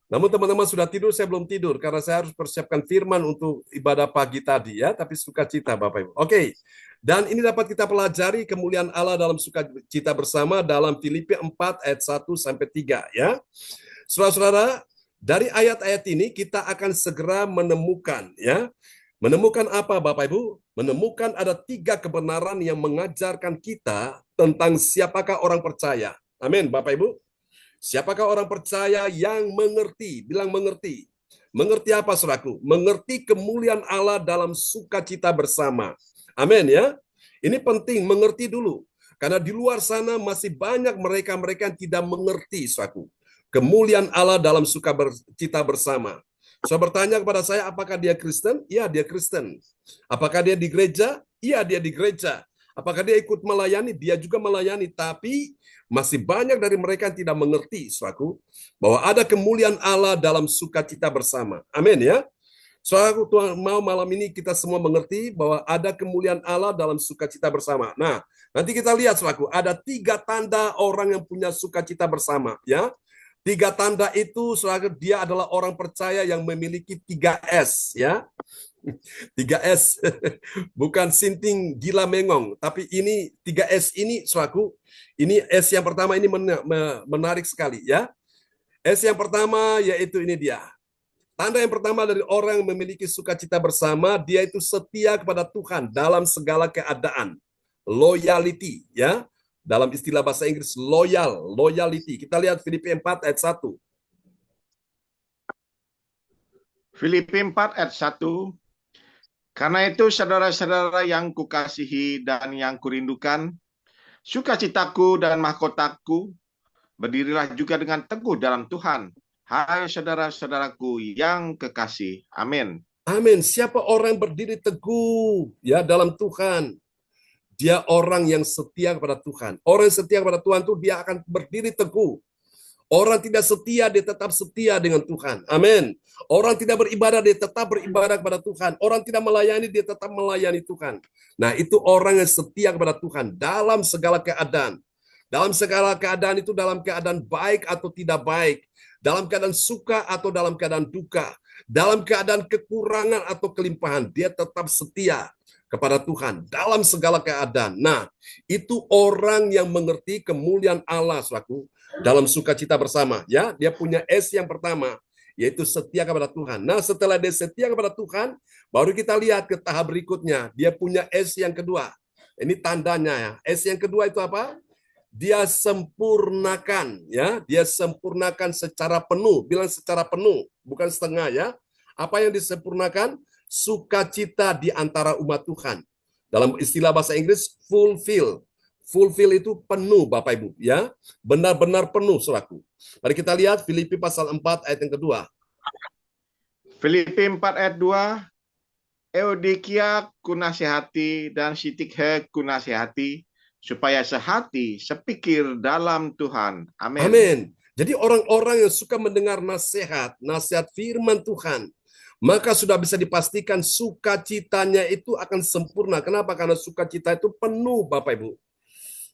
Namun teman-teman sudah tidur, saya belum tidur karena saya harus persiapkan firman untuk ibadah pagi tadi ya, tapi sukacita Bapak Ibu. Oke. Dan ini dapat kita pelajari kemuliaan Allah dalam sukacita bersama dalam Filipi 4 ayat 1 sampai 3 ya. Saudara-saudara, dari ayat-ayat ini kita akan segera menemukan ya. Menemukan apa Bapak Ibu? Menemukan ada 3 kebenaran yang mengajarkan kita tentang siapakah orang percaya. Amin Bapak Ibu. Siapakah orang percaya yang mengerti? Bilang mengerti. Mengerti apa saudaraku? Mengerti kemuliaan Allah dalam sukacita bersama. Amin ya. Ini penting mengerti dulu. Karena di luar sana masih banyak mereka-mereka yang tidak mengerti saudaraku. Kemuliaan Allah dalam sukacita bersama. Saya bertanya kepada saya, apakah dia Kristen? Ya, dia Kristen. Apakah dia di gereja? Iya, dia di gereja. Apakah dia ikut melayani? Dia juga melayani. Tapi masih banyak dari mereka yang tidak mengerti, saudaraku, bahwa ada kemuliaan Allah dalam sukacita bersama. Amin ya. Saudaraku, Tuhan mau malam ini kita semua mengerti bahwa ada kemuliaan Allah dalam sukacita bersama. Nah, nanti kita lihat, saudaraku, ada 3 tanda orang yang punya sukacita bersama. Ya. 3 tanda itu, saudara, dia adalah orang percaya yang memiliki 3S, ya. 3S, bukan sinting gila mengong, tapi ini 3S ini, saudaraku, ini S yang pertama ini menarik sekali, ya. S yang pertama yaitu ini dia. Tanda yang pertama dari orang yang memiliki sukacita bersama, dia itu setia kepada Tuhan dalam segala keadaan. Loyalty, ya. Dalam istilah bahasa Inggris, loyalty. Kita lihat Filipi 4 ayat 1. Filipi 4 ayat 1. Karena itu saudara-saudara yang kukasihi dan yang kurindukan, sukacitaku dan mahkotaku, berdirilah juga dengan teguh dalam Tuhan. Hai saudara-saudaraku yang kekasih. Amin. Amin. Siapa orang yang berdiri teguh ya dalam Tuhan? Dia orang yang setia kepada Tuhan. Orang yang setia kepada Tuhan itu dia akan berdiri teguh. Orang tidak setia, dia tetap setia dengan Tuhan. Amin. Orang tidak beribadah, dia tetap beribadah kepada Tuhan. Orang tidak melayani, dia tetap melayani Tuhan. Nah, itu orang yang setia kepada Tuhan dalam segala keadaan. Dalam segala keadaan itu dalam keadaan baik atau tidak baik. Dalam keadaan suka atau dalam keadaan duka. Dalam keadaan kekurangan atau kelimpahan, dia tetap setia kepada Tuhan dalam segala keadaan. Nah, itu orang yang mengerti kemuliaan Allah, saudaraku, dalam sukacita bersama. Ya, dia punya S yang pertama, yaitu setia kepada Tuhan. Nah, setelah dia setia kepada Tuhan, baru kita lihat ke tahap berikutnya. Dia punya S yang kedua. Ini tandanya ya. S yang kedua itu apa? Dia sempurnakan, ya. Dia sempurnakan secara penuh. Bilang secara penuh, bukan setengah ya. Apa yang disempurnakan? Sukacita di antara umat Tuhan. Dalam istilah bahasa Inggris, fulfill. Fulfill itu penuh, Bapak Ibu, ya. Benar-benar penuh, saudaraku. Mari kita lihat Filipi pasal 4 ayat yang kedua. Filipi 4 ayat 2. Euodikia kunasihati dan Sintikhe kunasihati. supaya sehati, sepikir dalam Tuhan. Amin. Amin. Jadi orang-orang yang suka mendengar nasihat firman Tuhan, maka sudah bisa dipastikan sukacitanya itu akan sempurna. Kenapa? Karena sukacita itu penuh, Bapak Ibu.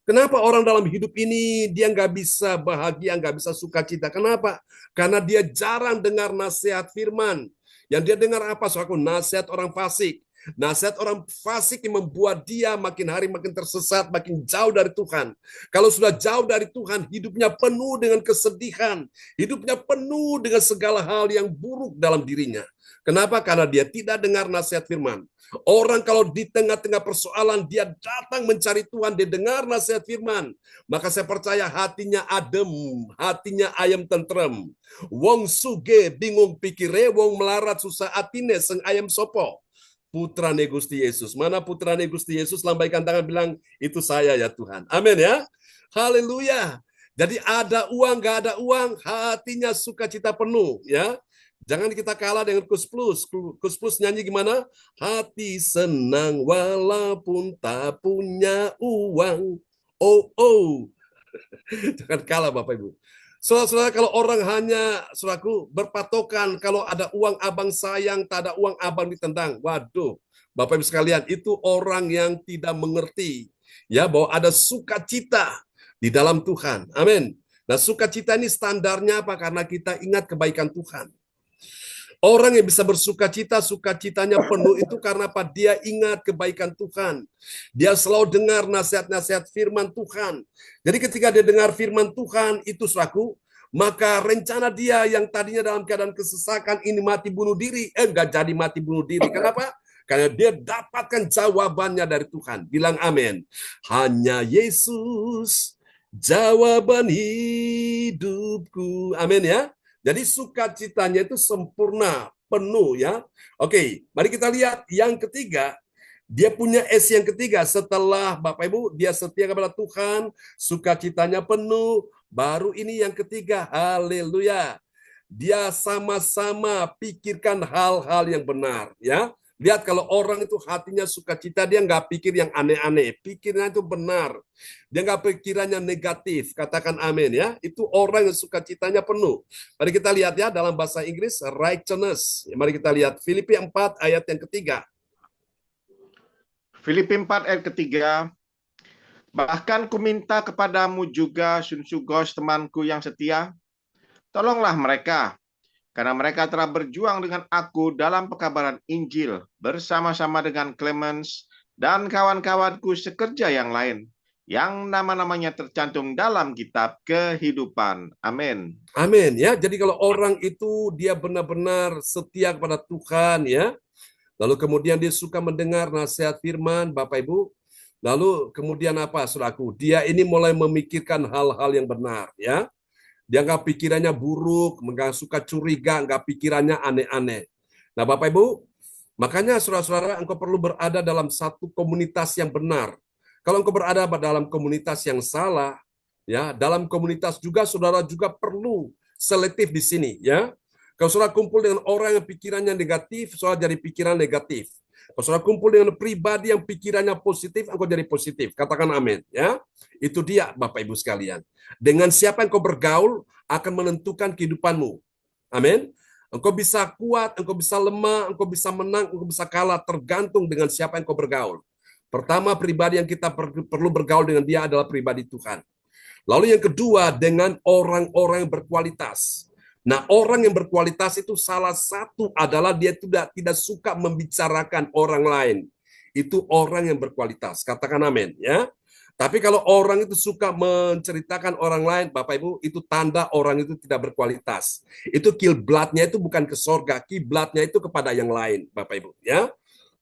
Kenapa orang dalam hidup ini dia nggak bisa bahagia, nggak bisa sukacita? Kenapa? Karena dia jarang dengar nasihat firman. Yang dia dengar apa? Saudaraku, nasihat orang fasik. Nasihat orang fasik yang membuat dia makin hari makin tersesat, makin jauh dari Tuhan. Kalau sudah jauh dari Tuhan, hidupnya penuh dengan kesedihan. Hidupnya penuh dengan segala hal yang buruk dalam dirinya. Kenapa? Karena dia tidak dengar nasihat firman. Orang kalau di tengah-tengah persoalan, dia datang mencari Tuhan, dia dengar nasihat firman. Maka saya percaya hatinya adem, hatinya ayam tentrem. Wong suge bingung pikire, wong melarat susah atine, seng ayam sopo. Putrane Gusti Yesus. Mana putrane Gusti Yesus? Lambaikan tangan bilang, itu saya ya Tuhan. Amin ya. Haleluya. Jadi ada uang, gak ada uang, hatinya sukacita penuh ya. Jangan kita kalah dengan Kus Plus. Kus Plus nyanyi gimana? Hati senang walaupun tak punya uang. Oh, oh. Jangan kalah Bapak Ibu. Saudara-saudara, kalau orang hanya, saudaraku, berpatokan, kalau ada uang abang sayang, tak ada uang abang ditendang. Waduh, Bapak Ibu sekalian, itu orang yang tidak mengerti ya bahwa ada sukacita di dalam Tuhan. Amin. Nah, sukacita ini standarnya apa? Karena kita ingat kebaikan Tuhan. Orang yang bisa bersukacita, sukacitanya penuh itu karena apa? Dia ingat kebaikan Tuhan. Dia selalu dengar nasihat-nasihat firman Tuhan. Jadi ketika dia dengar firman Tuhan itu saudaraku, maka rencana dia yang tadinya dalam keadaan kesesakan ini mati bunuh diri, enggak jadi mati bunuh diri. Kenapa? Karena dia dapatkan jawabannya dari Tuhan. Bilang amin. Hanya Yesus jawaban hidupku. Amin ya. Jadi sukacitanya itu sempurna, penuh ya. Oke, mari kita lihat yang ketiga. Dia punya S yang ketiga. Setelah Bapak Ibu, dia setia kepada Tuhan, sukacitanya penuh. Baru ini yang ketiga, haleluya. Dia sama-sama pikirkan hal-hal yang benar ya. Lihat kalau orang itu hatinya sukacita, dia nggak pikir yang aneh-aneh. Pikirnya itu benar. Dia nggak pikirannya negatif. Katakan amin ya. Itu orang yang sukacitanya penuh. Mari kita lihat ya dalam bahasa Inggris, righteousness. Mari kita lihat Filipi 4 ayat yang ketiga. Filipi 4 ayat ketiga. Bahkan kuminta kepadamu juga, Sunsugos temanku yang setia, tolonglah mereka, karena mereka telah berjuang dengan aku dalam pekabaran Injil bersama-sama dengan Clemens dan kawan-kawanku sekerja yang lain, yang nama-namanya tercantum dalam kitab kehidupan. Amin. Amin ya. Jadi kalau orang itu dia benar-benar setia kepada Tuhan ya. Lalu kemudian dia suka mendengar nasihat firman, Bapak Ibu. Lalu kemudian apa, saudaraku? Dia ini mulai memikirkan hal-hal yang benar ya. Dia nggak pikirannya buruk, nggak suka curiga, nggak pikirannya aneh-aneh. Nah, Bapak Ibu, makanya saudara-saudara, engkau perlu berada dalam satu komunitas yang benar. Kalau engkau berada dalam komunitas yang salah, ya, dalam komunitas juga saudara juga perlu selektif di sini, ya. Kalau saudara kumpul dengan orang yang pikirannya negatif, saudara jadi pikiran negatif. Kalau saudara kumpul dengan pribadi yang pikirannya positif, engkau jadi positif. Katakan amin, ya. Itu dia, Bapak Ibu sekalian. Dengan siapa engkau bergaul akan menentukan kehidupanmu. Amin. Engkau bisa kuat, engkau bisa lemah, engkau bisa menang, engkau bisa kalah, tergantung dengan siapa yang engkau bergaul. Pertama, pribadi yang kita perlu bergaul dengan dia adalah pribadi Tuhan. Lalu yang kedua, dengan orang-orang yang berkualitas. Nah, orang yang berkualitas itu salah satu adalah dia tidak suka membicarakan orang lain. Itu orang yang berkualitas. Katakan amin, ya. Tapi kalau orang itu suka menceritakan orang lain, Bapak Ibu, itu tanda orang itu tidak berkualitas. Itu kiblatnya itu bukan ke sorga, kiblatnya itu kepada yang lain, Bapak Ibu. Ya,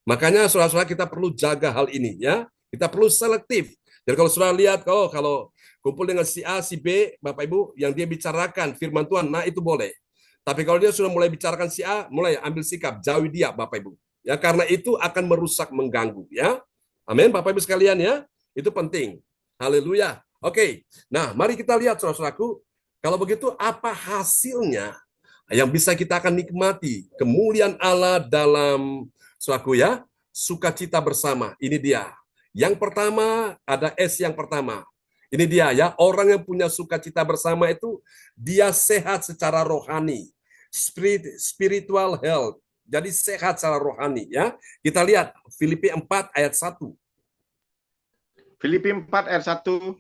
makanya saudara-saudara kita perlu jaga hal ini, ya. Kita perlu selektif. Jadi kalau saudara lihat, kalau kumpul dengan si A, si B, Bapak Ibu, yang dia bicarakan firman Tuhan, nah itu boleh. Tapi kalau dia sudah mulai bicarakan si A, mulai ambil sikap, jauhi dia, Bapak Ibu. Ya, karena itu akan merusak, mengganggu, ya. Amin, Bapak Ibu sekalian, ya. Itu penting. Haleluya. Oke. Nah, mari kita lihat saudara-saudaraku. Kalau begitu apa hasilnya yang bisa kita akan nikmati kemuliaan Allah dalam saudaraku ya, sukacita bersama. Ini dia. Yang pertama, ada S yang pertama. Ini dia ya, orang yang punya sukacita bersama itu, dia sehat secara rohani. Spiritual health. Jadi sehat secara rohani ya. Kita lihat Filipi 4 ayat 1. Filipi 4 ayat 1.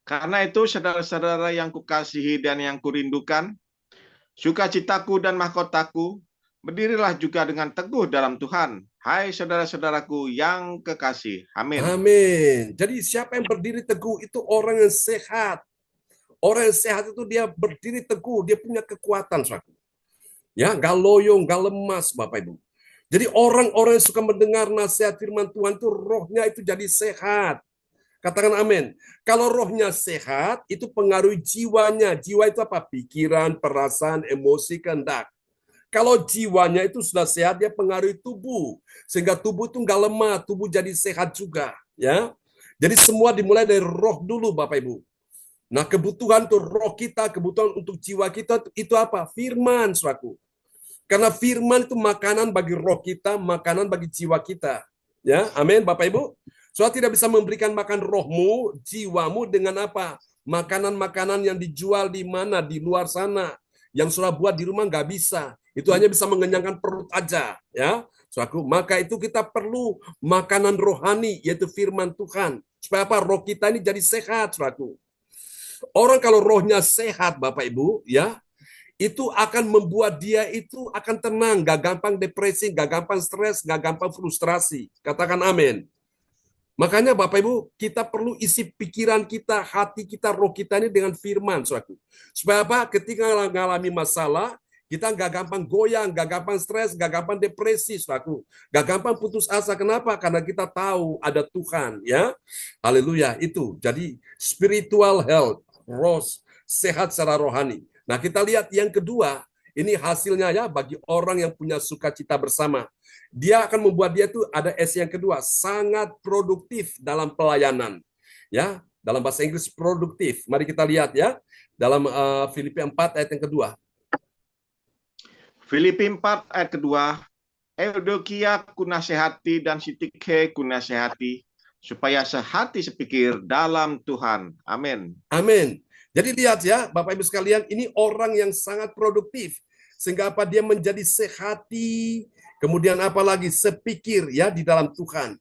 Karena itu saudara-saudara yang kukasihi dan yang kurindukan, sukacitaku dan mahkotaku, berdirilah juga dengan teguh dalam Tuhan. Hai saudara-saudaraku yang kekasih. Amin. Amin. Jadi siapa yang berdiri teguh itu orang yang sehat. Orang yang sehat itu dia berdiri teguh, dia punya kekuatan, saudara. Ya, nggak loyo, nggak lemas, Bapak Ibu. Jadi orang-orang yang suka mendengar nasihat firman Tuhan itu rohnya itu jadi sehat. Katakan amin. Kalau rohnya sehat, itu pengaruhi jiwanya. Jiwa itu apa? Pikiran, perasaan, emosi, kehendak. Kalau jiwanya itu sudah sehat, dia pengaruhi tubuh. Sehingga tubuh itu nggak lemah, tubuh jadi sehat juga. Ya. Jadi semua dimulai dari roh dulu, Bapak Ibu. Nah, kebutuhan untuk roh kita, kebutuhan untuk jiwa kita itu apa? Firman, saudaraku. Karena firman itu makanan bagi roh kita, makanan bagi jiwa kita. Ya, amin, Bapak Ibu. Soalnya tidak bisa memberikan makan rohmu, jiwamu dengan apa? Makanan-makanan yang dijual di mana? Di luar sana. Yang sudah buat di rumah nggak bisa. Itu hanya bisa mengenyangkan perut aja. Ya, saudaraku. Maka itu kita perlu makanan rohani, yaitu firman Tuhan. Supaya apa? Roh kita ini jadi sehat, saudaraku. Orang kalau rohnya sehat, Bapak Ibu, ya, itu akan membuat dia itu akan tenang, gak gampang depresi, gak gampang stres, gak gampang frustrasi. Katakan amin. Makanya Bapak Ibu, kita perlu isi pikiran kita, hati kita, roh kita ini dengan firman, saudaraku. Supaya apa? Ketika mengalami masalah, kita gak gampang goyang, gak gampang stres, gak gampang depresi, saudaraku. Gak gampang putus asa. Kenapa? Karena kita tahu ada Tuhan, ya. Haleluya, itu. Jadi spiritual health, roh sehat secara rohani. Nah, kita lihat yang kedua, ini hasilnya ya bagi orang yang punya sukacita bersama. Dia akan membuat dia tuh ada S yang kedua, sangat produktif dalam pelayanan. Ya, dalam bahasa Inggris produktif. Mari kita lihat ya, dalam Filipi 4 ayat yang kedua. Filipi 4 ayat kedua. Eudokia kunasehati dan Sintike kunasehati, supaya sehati sepikir dalam Tuhan. Amin. Amin. Jadi lihat ya, Bapak Ibu sekalian, ini orang yang sangat produktif. Sehingga apa? Dia menjadi sehati, kemudian apalagi sepikir ya di dalam Tuhan.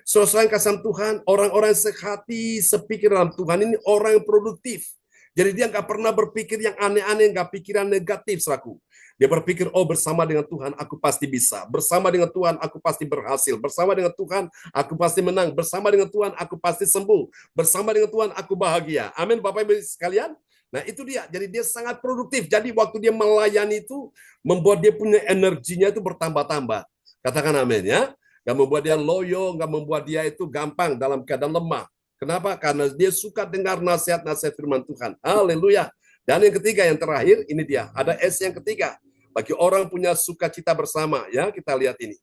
Saudara yang kasih Tuhan, orang-orang sehati, sepikir dalam Tuhan ini orang yang produktif. Jadi dia nggak pernah berpikir yang aneh-aneh, nggak pikiran negatif, saudaraku. Dia berpikir, oh bersama dengan Tuhan aku pasti bisa. Bersama dengan Tuhan aku pasti berhasil. Bersama dengan Tuhan aku pasti menang. Bersama dengan Tuhan aku pasti sembuh. Bersama dengan Tuhan aku bahagia. Amin Bapak Ibu sekalian. Nah itu dia. Jadi dia sangat produktif. Jadi waktu dia melayani itu, membuat dia punya energinya itu bertambah-tambah. Katakan amin ya. Gak membuat dia loyo, gak membuat dia itu gampang dalam keadaan lemah. Kenapa? Karena dia suka dengar nasihat-nasihat firman Tuhan. Haleluya. Dan yang ketiga, yang terakhir, ini dia. Ada S yang ketiga. Bagi orang punya sukacita bersama, ya kita lihat ini.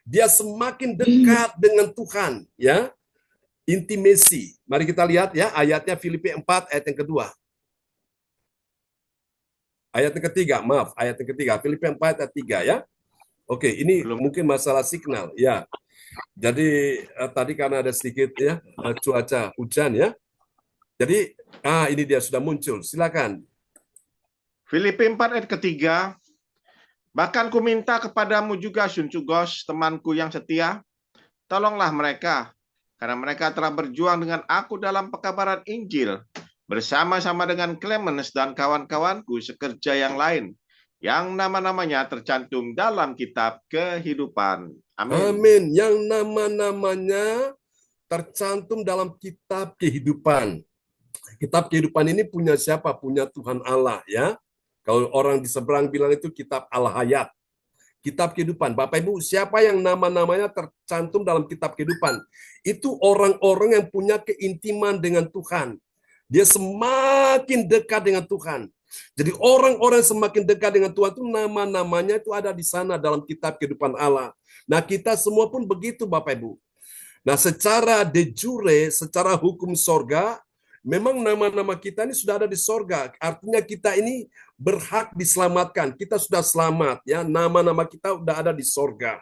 Dia semakin dekat dengan Tuhan, ya. Intimasi. Mari kita lihat ya, ayatnya Filipi 4 ayat yang kedua. Ayat yang ketiga, maaf, ayat yang ketiga. Filipi 4 ayat 3 ya. Oke, ini mungkin masalah signal, ya. Jadi tadi karena ada sedikit ya cuaca hujan ya. Jadi ini dia sudah muncul. Silakan. Filipi 4 ayat ketiga. Bahkan ku minta kepadamu juga Syunchugos, temanku yang setia, tolonglah mereka, karena mereka telah berjuang dengan aku dalam pekabaran Injil, bersama-sama dengan Clemens dan kawan-kawanku sekerja yang lain, yang nama-namanya tercantum dalam kitab kehidupan. Amin. Amin. Yang nama-namanya tercantum dalam kitab kehidupan. Kitab kehidupan ini punya siapa? Punya Tuhan Allah ya. Kalau orang di seberang bilang itu kitab Al-Hayat. Kitab kehidupan. Bapak Ibu, siapa yang nama-namanya tercantum dalam kitab kehidupan? Itu orang-orang yang punya keintiman dengan Tuhan. Dia semakin dekat dengan Tuhan. Jadi orang-orang semakin dekat dengan Tuhan itu nama-namanya itu ada di sana dalam kitab kehidupan Allah. Nah kita semua pun begitu Bapak Ibu. Nah secara de jure, secara hukum sorga, memang nama-nama kita ini sudah ada di sorga. Artinya kita ini berhak diselamatkan. Kita sudah selamat ya. Nama-nama kita sudah ada di sorga.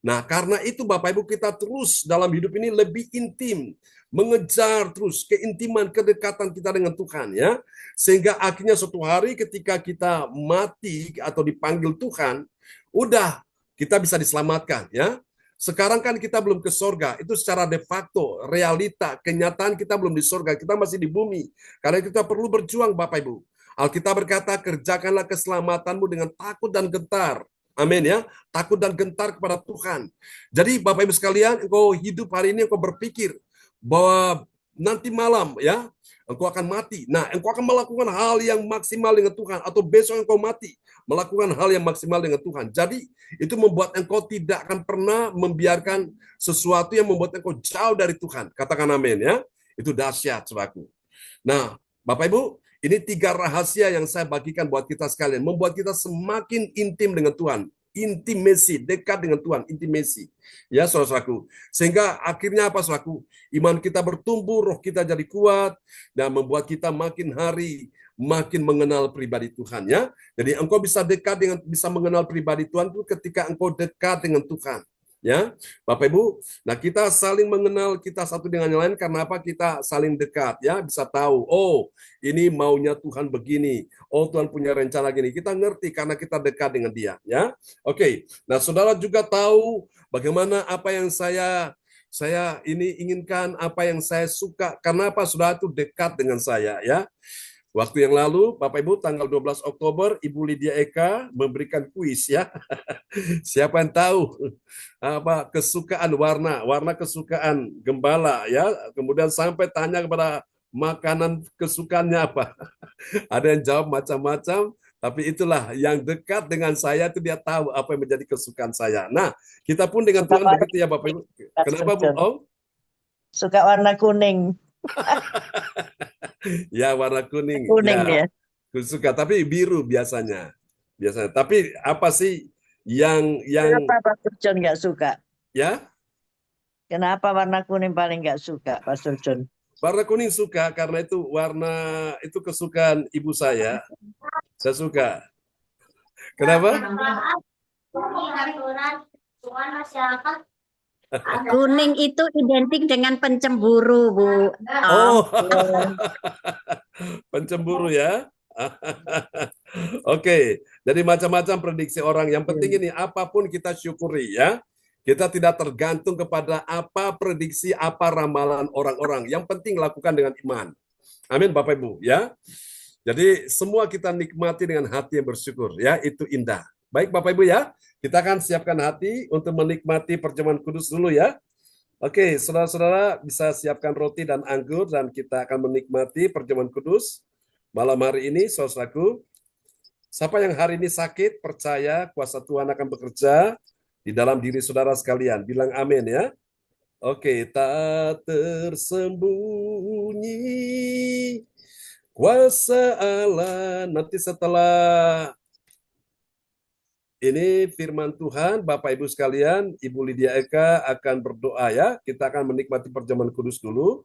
Nah, karena itu Bapak Ibu kita terus dalam hidup ini lebih intim, mengejar terus keintiman, kedekatan kita dengan Tuhan ya. Sehingga akhirnya suatu hari ketika kita mati atau dipanggil Tuhan, udah kita bisa diselamatkan ya. Sekarang kan kita belum ke sorga, itu secara de facto, realita, kenyataan kita belum di sorga, kita masih di bumi. Karena kita perlu berjuang Bapak Ibu. Alkitab berkata, kerjakanlah keselamatanmu dengan takut dan gentar. Amin ya, takut dan gentar kepada Tuhan. Jadi Bapak Ibu sekalian, engkau hidup hari ini, engkau berpikir bahwa nanti malam ya, engkau akan mati. Nah, engkau akan melakukan hal yang maksimal dengan Tuhan, atau besok engkau mati, melakukan hal yang maksimal dengan Tuhan. Jadi, itu membuat engkau tidak akan pernah membiarkan sesuatu yang membuat engkau jauh dari Tuhan. Katakan amin ya, itu dahsyat saudaraku. Nah, Bapak Ibu, ini 3 rahasia yang saya bagikan buat kita sekalian, membuat kita semakin intim dengan Tuhan. Intimasi, dekat dengan Tuhan, intimasi. Ya, saudaraku. Sehingga akhirnya apa, saudaraku? Iman kita bertumbuh, roh kita jadi kuat, dan membuat kita makin hari makin mengenal pribadi Tuhan ya. Jadi engkau bisa dekat dengan, bisa mengenal pribadi Tuhan itu ketika engkau dekat dengan Tuhan. Ya, Bapak Ibu, nah kita saling mengenal kita satu dengan yang lain karena apa? Kita saling dekat ya, bisa tahu, oh ini maunya Tuhan begini, oh Tuhan punya rencana gini, kita ngerti karena kita dekat dengan dia ya. Oke, nah saudara juga tahu bagaimana apa yang saya ini inginkan, apa yang saya suka, karena apa? Saudara itu dekat dengan saya ya. Waktu yang lalu, Bapak Ibu, tanggal 12 Oktober, Ibu Lydia Eka memberikan kuis ya. Siapa yang tahu apa kesukaan warna kesukaan gembala ya. Kemudian sampai tanya kepada makanan kesukaannya apa. Ada yang jawab macam-macam, tapi itulah yang dekat dengan saya itu dia tahu apa yang menjadi kesukaan saya. Nah, kita pun dengan Tuhan begitu ya Bapak Ibu. Kenapa Bu? Oh? Suka warna kuning. Ya warna kuning. Kuning ya. dia. Suka, tapi biru biasanya. Tapi apa sih yang Kenapa Pastor John nggak suka? Ya? Kenapa warna kuning paling nggak suka, Pastor John? Warna kuning suka karena itu warna itu kesukaan ibu saya. Saya suka. Kenapa? Kuning itu identik dengan pencemburu, Bu. Oh, pencemburu ya. Oke, jadi macam-macam prediksi orang. Yang penting ini apapun kita syukuri ya. Kita tidak tergantung kepada apa prediksi, apa ramalan orang-orang. Yang penting lakukan dengan iman. Amin Bapak Ibu ya. Jadi semua kita nikmati dengan hati yang bersyukur ya, itu indah. Baik Bapak Ibu ya, kita akan siapkan hati untuk menikmati perjamuan kudus dulu ya. Oke, saudara-saudara bisa siapkan roti dan anggur dan kita akan menikmati perjamuan kudus malam hari ini, saudaraku. Siapa yang hari ini sakit, percaya kuasa Tuhan akan bekerja di dalam diri saudara sekalian. Bilang amin ya. Oke, tak tersembunyi kuasa Allah. Nanti setelah ini firman Tuhan, Bapak Ibu sekalian, Ibu Lydia Eka akan berdoa ya. Kita akan menikmati perjamuan kudus dulu.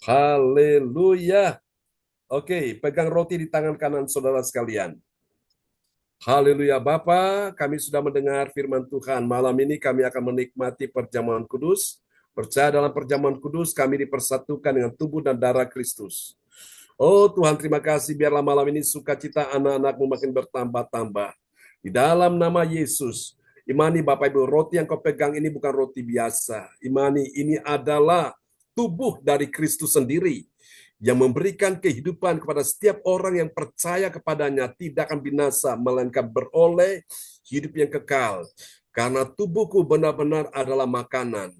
Haleluya. Oke, pegang roti di tangan kanan saudara sekalian. Haleluya Bapa, kami sudah mendengar firman Tuhan. Malam ini kami akan menikmati perjamuan kudus. Percaya dalam perjamuan kudus kami dipersatukan dengan tubuh dan darah Kristus. Oh Tuhan, terima kasih biarlah malam ini sukacita anak-anakmu makin bertambah-tambah. Di dalam nama Yesus, imani Bapak Ibu, roti yang kau pegang ini bukan roti biasa. Imani ini adalah tubuh dari Kristus sendiri yang memberikan kehidupan kepada setiap orang yang percaya kepadanya, tidak akan binasa, melainkan beroleh hidup yang kekal. Karena tubuhku benar-benar adalah makanan.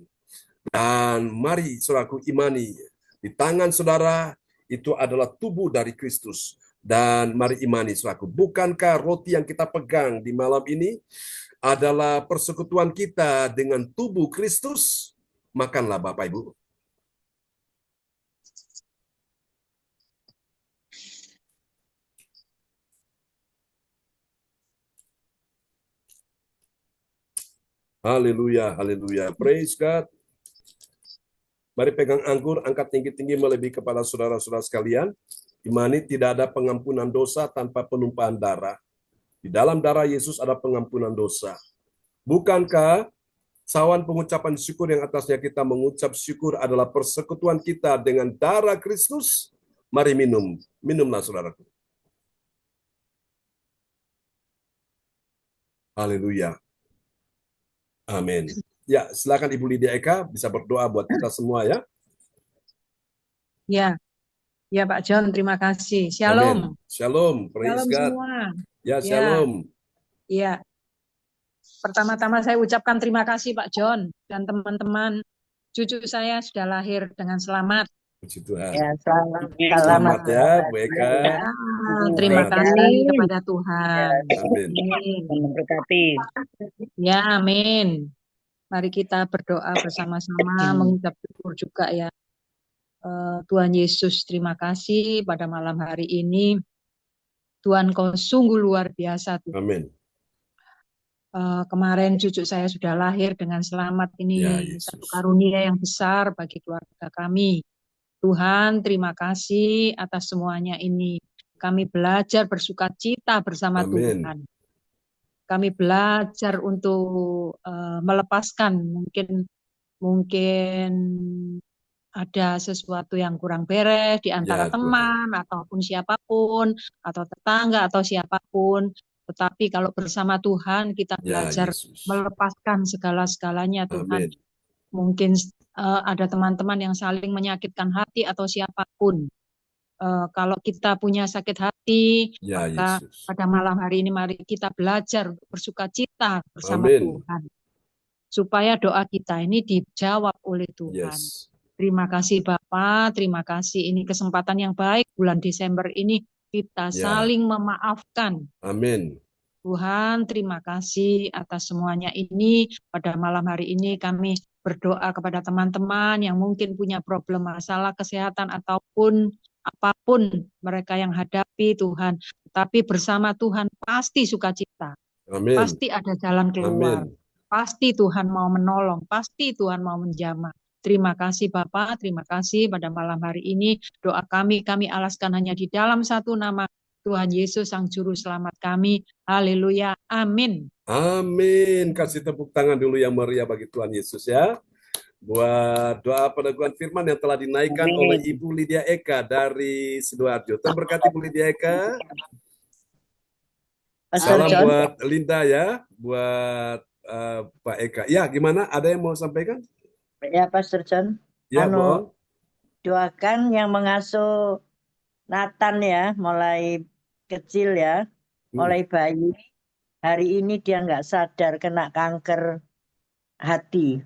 Dan mari saudaraku imani, di tangan saudara itu adalah tubuh dari Kristus. Dan mari imani saudaraku, bukankah roti yang kita pegang di malam ini adalah persekutuan kita dengan tubuh Kristus? Makanlah Bapak Ibu. Haleluya, haleluya. Praise God. Mari pegang anggur, angkat tinggi-tinggi melebihi kepala saudara-saudara sekalian. Imani tidak ada pengampunan dosa tanpa penumpahan darah. Di dalam darah Yesus ada pengampunan dosa. Bukankah Sawan pengucapan syukur yang atasnya kita mengucap syukur adalah persekutuan kita dengan darah Kristus. Mari minum. Minumlah saudaraku. Haleluya. Amin. Ya, silakan Ibu Lydia Eka bisa berdoa buat kita semua ya. Ya, ya Pak John, terima kasih. Amin. Shalom. Shalom. Praise Shalom God. semua. Ya, Ya, shalom. ya. Pertama-tama saya ucapkan terima kasih Pak John dan teman-teman. Cucu saya sudah lahir dengan selamat. Puji Tuhan. Ya, selamat Selamat ya, Bu Eka. Ya, terima Selamat. kasih kepada Tuhan. Amin. Amin. memberkati. Ya, amin. Mari kita berdoa bersama-sama, mengucap syukur juga ya. Tuhan Yesus, terima kasih pada malam hari ini. Tuhan, Kau sungguh luar biasa, Tuhan. Amin. Kemarin cucu saya sudah lahir dengan selamat. Ya, Ini Yesus. satu karunia yang besar bagi keluarga kami. Tuhan, terima kasih atas semuanya ini. Kami belajar bersukacita bersama Amin. Tuhan. Kami belajar untuk melepaskan mungkin ada sesuatu yang kurang beres di Ya, antara Tuhan. teman ataupun siapapun atau tetangga atau siapapun. Tetapi kalau bersama Tuhan kita Ya, belajar Yesus. melepaskan segala-segalanya Tuhan. Amin. Mungkin ada teman-teman yang saling menyakitkan hati atau siapapun. Kalau kita punya sakit hati, Ya, maka Yesus. pada malam hari ini mari kita belajar untuk bersukacita bersama Amin. Tuhan. Supaya doa kita ini dijawab oleh Tuhan. Yes. Terima kasih Bapak, terima kasih. Ini kesempatan yang baik bulan Desember ini kita Ya. saling memaafkan. Amin. Tuhan, terima kasih atas semuanya ini. Pada malam hari ini kami berdoa kepada teman-teman yang mungkin punya problem masalah kesehatan ataupun apapun mereka yang hadapi Tuhan. Tapi bersama Tuhan pasti sukacita. Amin. Pasti ada jalan keluar. Amin. Pasti Tuhan mau menolong. Pasti Tuhan mau menjamah. Terima kasih Bapak, terima kasih pada malam hari ini. Doa kami alaskan hanya di dalam satu nama, Tuhan Yesus Sang Juru Selamat kami. Haleluya. Amin. Amin. Kasih tepuk tangan dulu yang meriah bagi Tuhan Yesus ya. Buat doa peneguhan firman yang telah dinaikkan oleh Ibu Lydia Eka dari Sidoarjo. Tuhan berkati Ibu Lydia Eka. Pastor Salam John, buat Linda ya, buat Pak Eka. Ya, gimana? Ada yang mau sampaikan? ya Pastor John, Ya, Boong. doakan yang mengasuh Nathan ya, mulai kecil ya, mulai bayi. Hari ini dia nggak sadar kena kanker hati.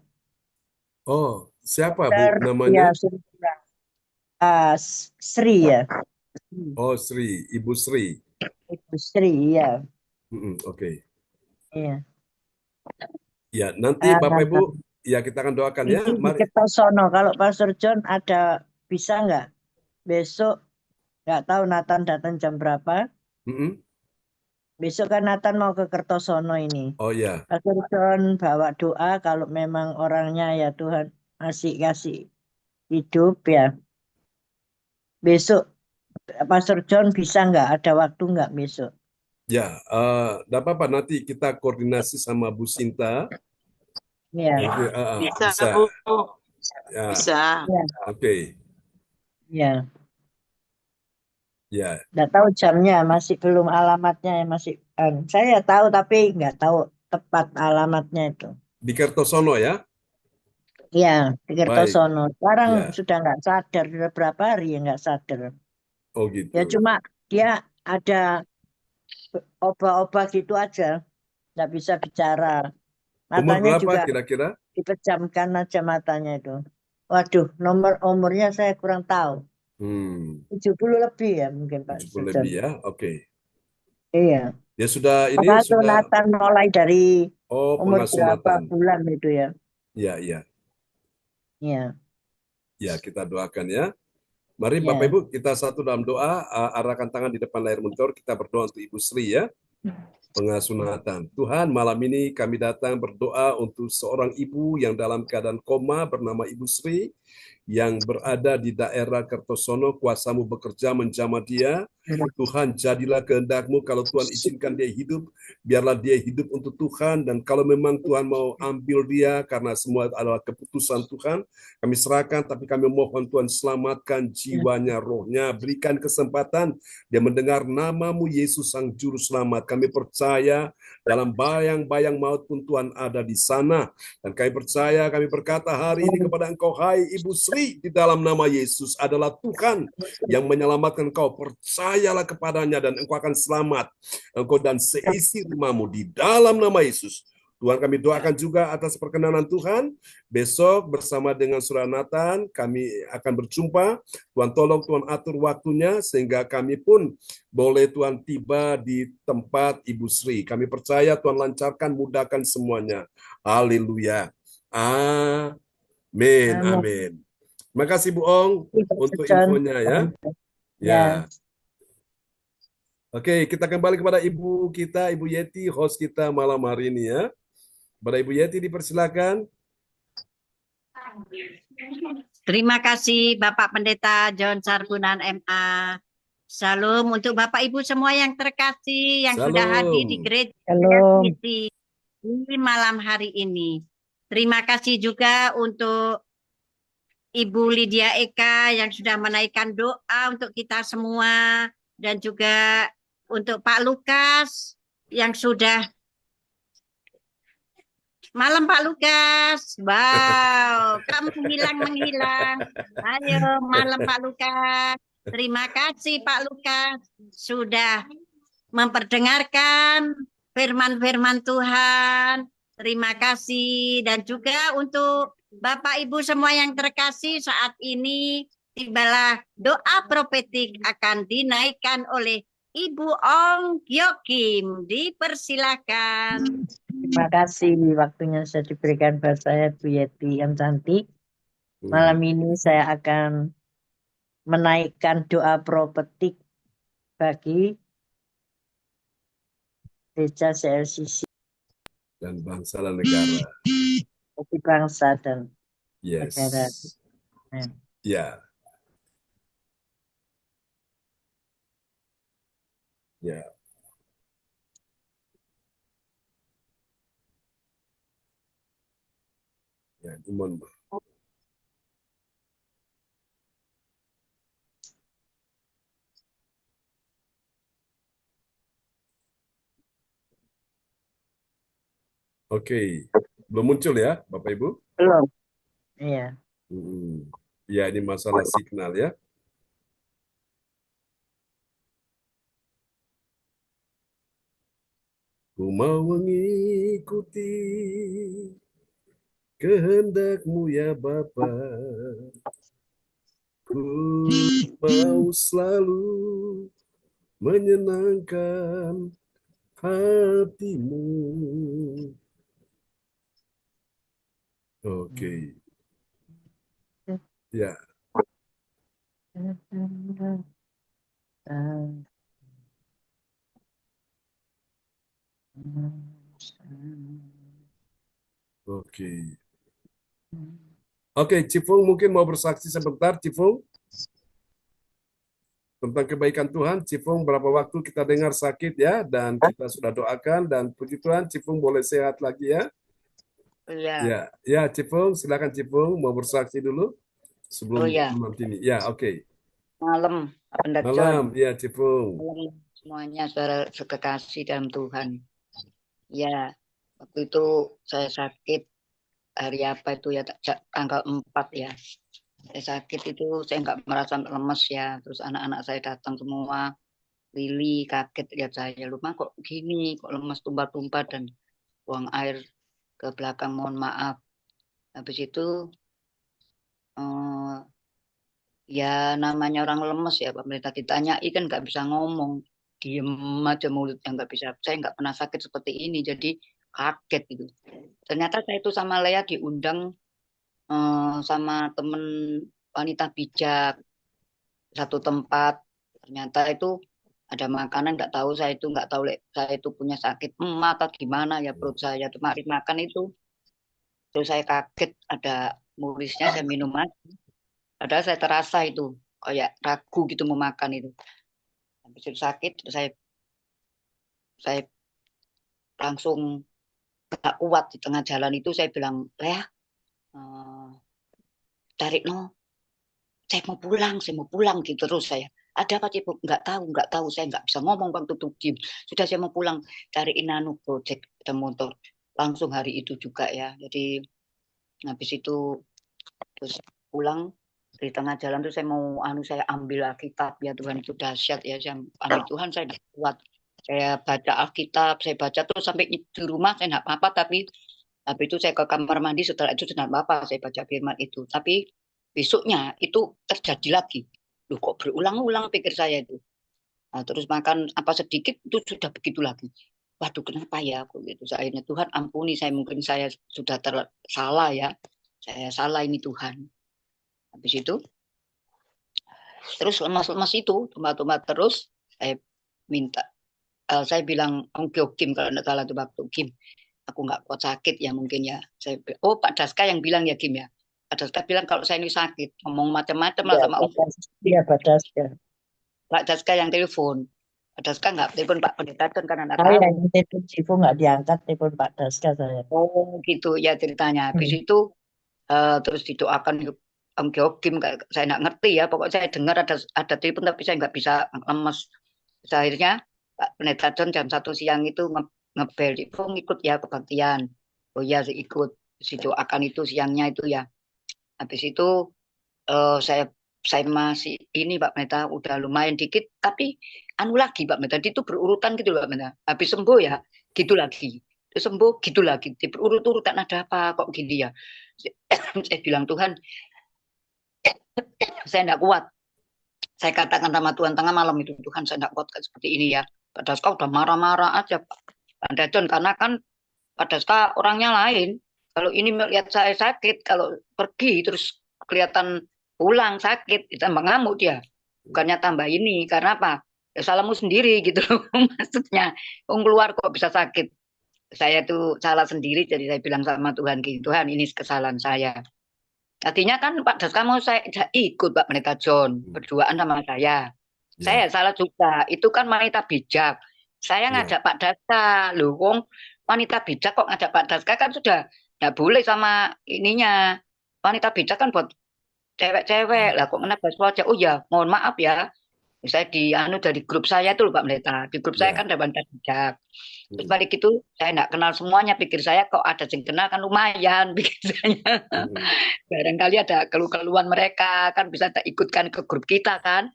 Oh, siapa Bu Ya, namanya? Sri ya, Oh, Sri, Ibu Sri. Ibu Sri ya. Oke. Iya. Ya, nanti Bapak Ibu, ya kita akan doakan ya. Ini di Mari. Kertosono. Kalau Pastor John ada, bisa nggak besok? Nggak tahu Nathan datang jam berapa. Besok kan Nathan mau ke Kertosono ini. Oh ya. Pastor John bawa doa kalau memang orangnya ya Tuhan kasih hidup ya. Besok Pastor John bisa nggak, ada waktu nggak besok? Ya, enggak apa-apa, nanti kita koordinasi sama Bu Sinta. Ya. Bisa. Ya. Bisa. Oke. Ya. Ya. Nggak tahu jamnya, masih belum alamatnya, masih. Saya tahu tapi nggak tahu tepat alamatnya itu. Di Kertosono ya? Ya, di Kertosono. Sekarang Ya. sudah nggak sadar, sudah berapa hari ya nggak sadar. Oh gitu. Ya cuma dia ada obat-obat gitu aja, nggak bisa bicara. Umur Matanya berapa juga kira-kira? dipejamkan aja matanya itu. Waduh, umurnya saya kurang tahu. 70 lebih ya mungkin Pak. 70 lebih ya, oke. Iya. Ya sudah ini Apa sudah. sunatan mulai dari umur berapa pengasunatan. bulan itu ya? Iya, iya. Iya. Ya, kita doakan ya. Mari Ya. Bapak Ibu, kita satu dalam doa, arahkan tangan di depan layar monitor, kita berdoa untuk Ibu Sri ya. Pengasunatan. Tuhan, malam ini kami datang berdoa untuk seorang ibu yang dalam keadaan koma bernama Ibu Sri, yang berada di daerah Kertosono, kuasamu bekerja menjamah dia. Tuhan, jadilah kehendak-Mu. Kalau Tuhan izinkan dia hidup, biarlah dia hidup untuk Tuhan. Dan kalau memang Tuhan mau ambil dia, karena semua adalah keputusan Tuhan, kami serahkan, tapi kami mohon Tuhan selamatkan jiwanya, rohnya, berikan kesempatan dia mendengar nama-Mu, Yesus Sang Juru Selamat. Kami percaya dalam bayang-bayang maut pun Tuhan ada di sana. Dan kami percaya, kami berkata hari ini kepada Engkau, hai Ibu Sri, di dalam nama Yesus adalah Tuhan yang menyelamatkan Engkau. Percayalah kepadanya dan Engkau akan selamat. Engkau dan seisi rumahmu di dalam nama Yesus. Tuhan, kami doakan juga atas perkenanan Tuhan. Besok bersama dengan Saudara Nathan, kami akan berjumpa. Tuhan tolong, Tuhan atur waktunya, sehingga kami pun boleh Tuhan tiba di tempat Ibu Sri. Kami percaya Tuhan lancarkan, mudahkan semuanya. Haleluya. Amin. Amin. Terima kasih Bu Ong untuk infonya ya. Ya. Oke, kita kembali kepada Ibu kita, Ibu Yeti, host kita malam hari ini ya. Kepada Ibu Yeti dipersilakan. Terima kasih Bapak Pendeta John Sarbunan MA. Salam untuk Bapak Ibu semua yang terkasih yang sudah hadir di gereja City di malam hari ini. Terima kasih juga untuk Ibu Lydia Eka yang sudah menaikkan doa untuk kita semua, dan juga untuk Pak Lukas yang sudah malam Pak Lukas. Wow, kamu menghilang. Ayo malam Pak Lukas. Terima kasih Pak Lukas sudah memperdengarkan firman-firman Tuhan. Terima kasih. Dan juga untuk Bapak Ibu semua yang terkasih, saat ini tibalah doa profetik akan dinaikkan oleh Ibu Ong Gyokim. Dipersilakan. Terima kasih waktunya sudah diberikan buat saya, Bu Yeti yang cantik. Malam ini saya akan menaikkan doa profetik bagi gereja CLCC dan bangsa dan negara. Bagi bangsa dan negara. Ya. Ya. Ya, Imon. Oke, belum muncul ya, Bapak Ibu? Belum. Iya. Ya, ini masalah signal ya. Ku mau mengikuti kehendak-Mu ya Bapa. Ku mau selalu menyenangkan hati-Mu. Oke. Ya. Oke. Oke, Cipung mungkin mau bersaksi sebentar, Cipung. Tentang kebaikan Tuhan, Cipung berapa waktu kita dengar sakit ya, dan kita sudah doakan, dan puji Tuhan, Cipung boleh sehat lagi ya. Iya. Ya, Cipung, silakan Cipung mau bersaksi dulu sebelum malam ini. Ya, oke. Malam, Pendeta John. Malam, ya Cipung. Malam semuanya saudara sekekasih dalam Tuhan. Ya, waktu itu saya sakit hari apa itu ya, tanggal 4 ya. Saya sakit itu, saya nggak merasa lemes ya. Terus anak-anak saya datang semua, Lili kaget lihat saya, "Lumah kok gini, kok lemes tumpah-tumpah dan buang air ke belakang, mohon maaf." Habis itu ya namanya orang lemes ya, pemerintah ditanyai kan nggak bisa ngomong, diem aja mulutnya, nggak bisa. Saya nggak pernah sakit seperti ini, jadi kaget gitu. Ternyata saya itu sama Lea diundang sama temen wanita bijak satu tempat. Ternyata itu ada makanan, nggak tahu, saya itu nggak tahu saya itu punya sakit emak atau gimana ya, perut saya cuma makan itu. Terus saya kaget ada murisnya, saya minum aja. Padahal saya terasa itu kayak ragu gitu mau makan itu. Habis itu sakit, terus saya langsung gak kuat di tengah jalan itu saya bilang, Lea, tarik no, saya mau pulang gitu terus saya. Ada apa Cipu? Nggak tahu, saya nggak bisa ngomong waktu itu diem. Sudah saya mau pulang, cariin project ada motor. Langsung hari itu juga ya. Jadi habis itu terus pulang di tengah jalan tuh saya mau saya ambil Alkitab ya Tuhan itu dahsyat ya. Saya ambil Tuhan saya nggak kuat. Saya baca Alkitab, saya baca terus sampai di rumah saya nggak apa-apa tapi habis itu saya ke kamar mandi setelah itu tidak apa-apa saya baca firman itu. Tapi besoknya itu terjadi lagi. Loh kok berulang-ulang pikir saya itu. Nah, terus makan apa sedikit itu sudah begitu lagi. Waduh kenapa ya kok gitu. Akhirnya Tuhan ampuni saya mungkin saya sudah salah ya. Saya salah ini Tuhan. Habis itu terus lemas-lemas itu tomat terus saya minta saya bilang Om Kim kalau tidak salah itu waktu Kim aku nggak kuat sakit ya mungkin ya. Pak Daska yang bilang ya Kim ya. Pak Daska bilang kalau saya ini sakit ngomong macam-macam lah sama Om. Iya Pak Daska. Pak Daska yang telepon. Pak Daska nggak telepon Pak Pendeta John karena nggak Saya tahu. yang telepon Cipu nggak diangkat telepon Pak Daska saya. Oh gitu ya ceritanya. Habis itu terus didoakan Om Kim saya nggak ngerti ya. Pokoknya saya dengar ada telepon tapi saya nggak bisa lemes. Terus akhirnya Pak Pendeta John jam 1 siang itu ngebel ikut ya kebaktian. Oh ya ikut didoakan itu siangnya itu ya. Habis itu saya masih ini Pak Pendeta udah lumayan dikit tapi anu lagi Pak Pendeta itu berurutan gitu Pak Pendeta. Habis sembuh ya gitu lagi. Terus sembuh gitu lagi. Berurut-urutan ada apa kok gini ya. Saya bilang Tuhan saya enggak kuat. Saya katakan sama Tuhan tengah malam itu Tuhan saya enggak kuat seperti ini ya. Pak Daska udah marah-marah aja Pak Pendeta karena kan Pak Daska orangnya lain. Kalau ini melihat saya sakit, kalau pergi terus kelihatan pulang sakit, tambah ngamuk dia. Bukannya tambah ini, karena apa? Ya salahmu sendiri gitu loh. Maksudnya, keluar kok bisa sakit. Saya tuh salah sendiri, jadi saya bilang sama Tuhan, Tuhan ini kesalahan saya. Artinya kan Pak Daska mau saya ikut Pak Pendeta John, berduaan sama saya. Saya salah juga, itu kan wanita bijak. Saya ngajak Pak Daska, loh wong wanita bijak kok ngajak Pak Daska kan sudah nggak boleh sama ininya. Wanita bijak kan buat cewek-cewek lah kok kenapa aja. Oh ya, mohon maaf ya. Saya dari grup saya itu loh Pak Pendeta. Di grup saya kan ada wanita bijak. Terus balik itu saya nggak kenal semuanya. Pikir saya kok ada yang kenal kan lumayan pikir saya. Barangkali ada keluhan mereka kan bisa kita ikutkan ke grup kita kan.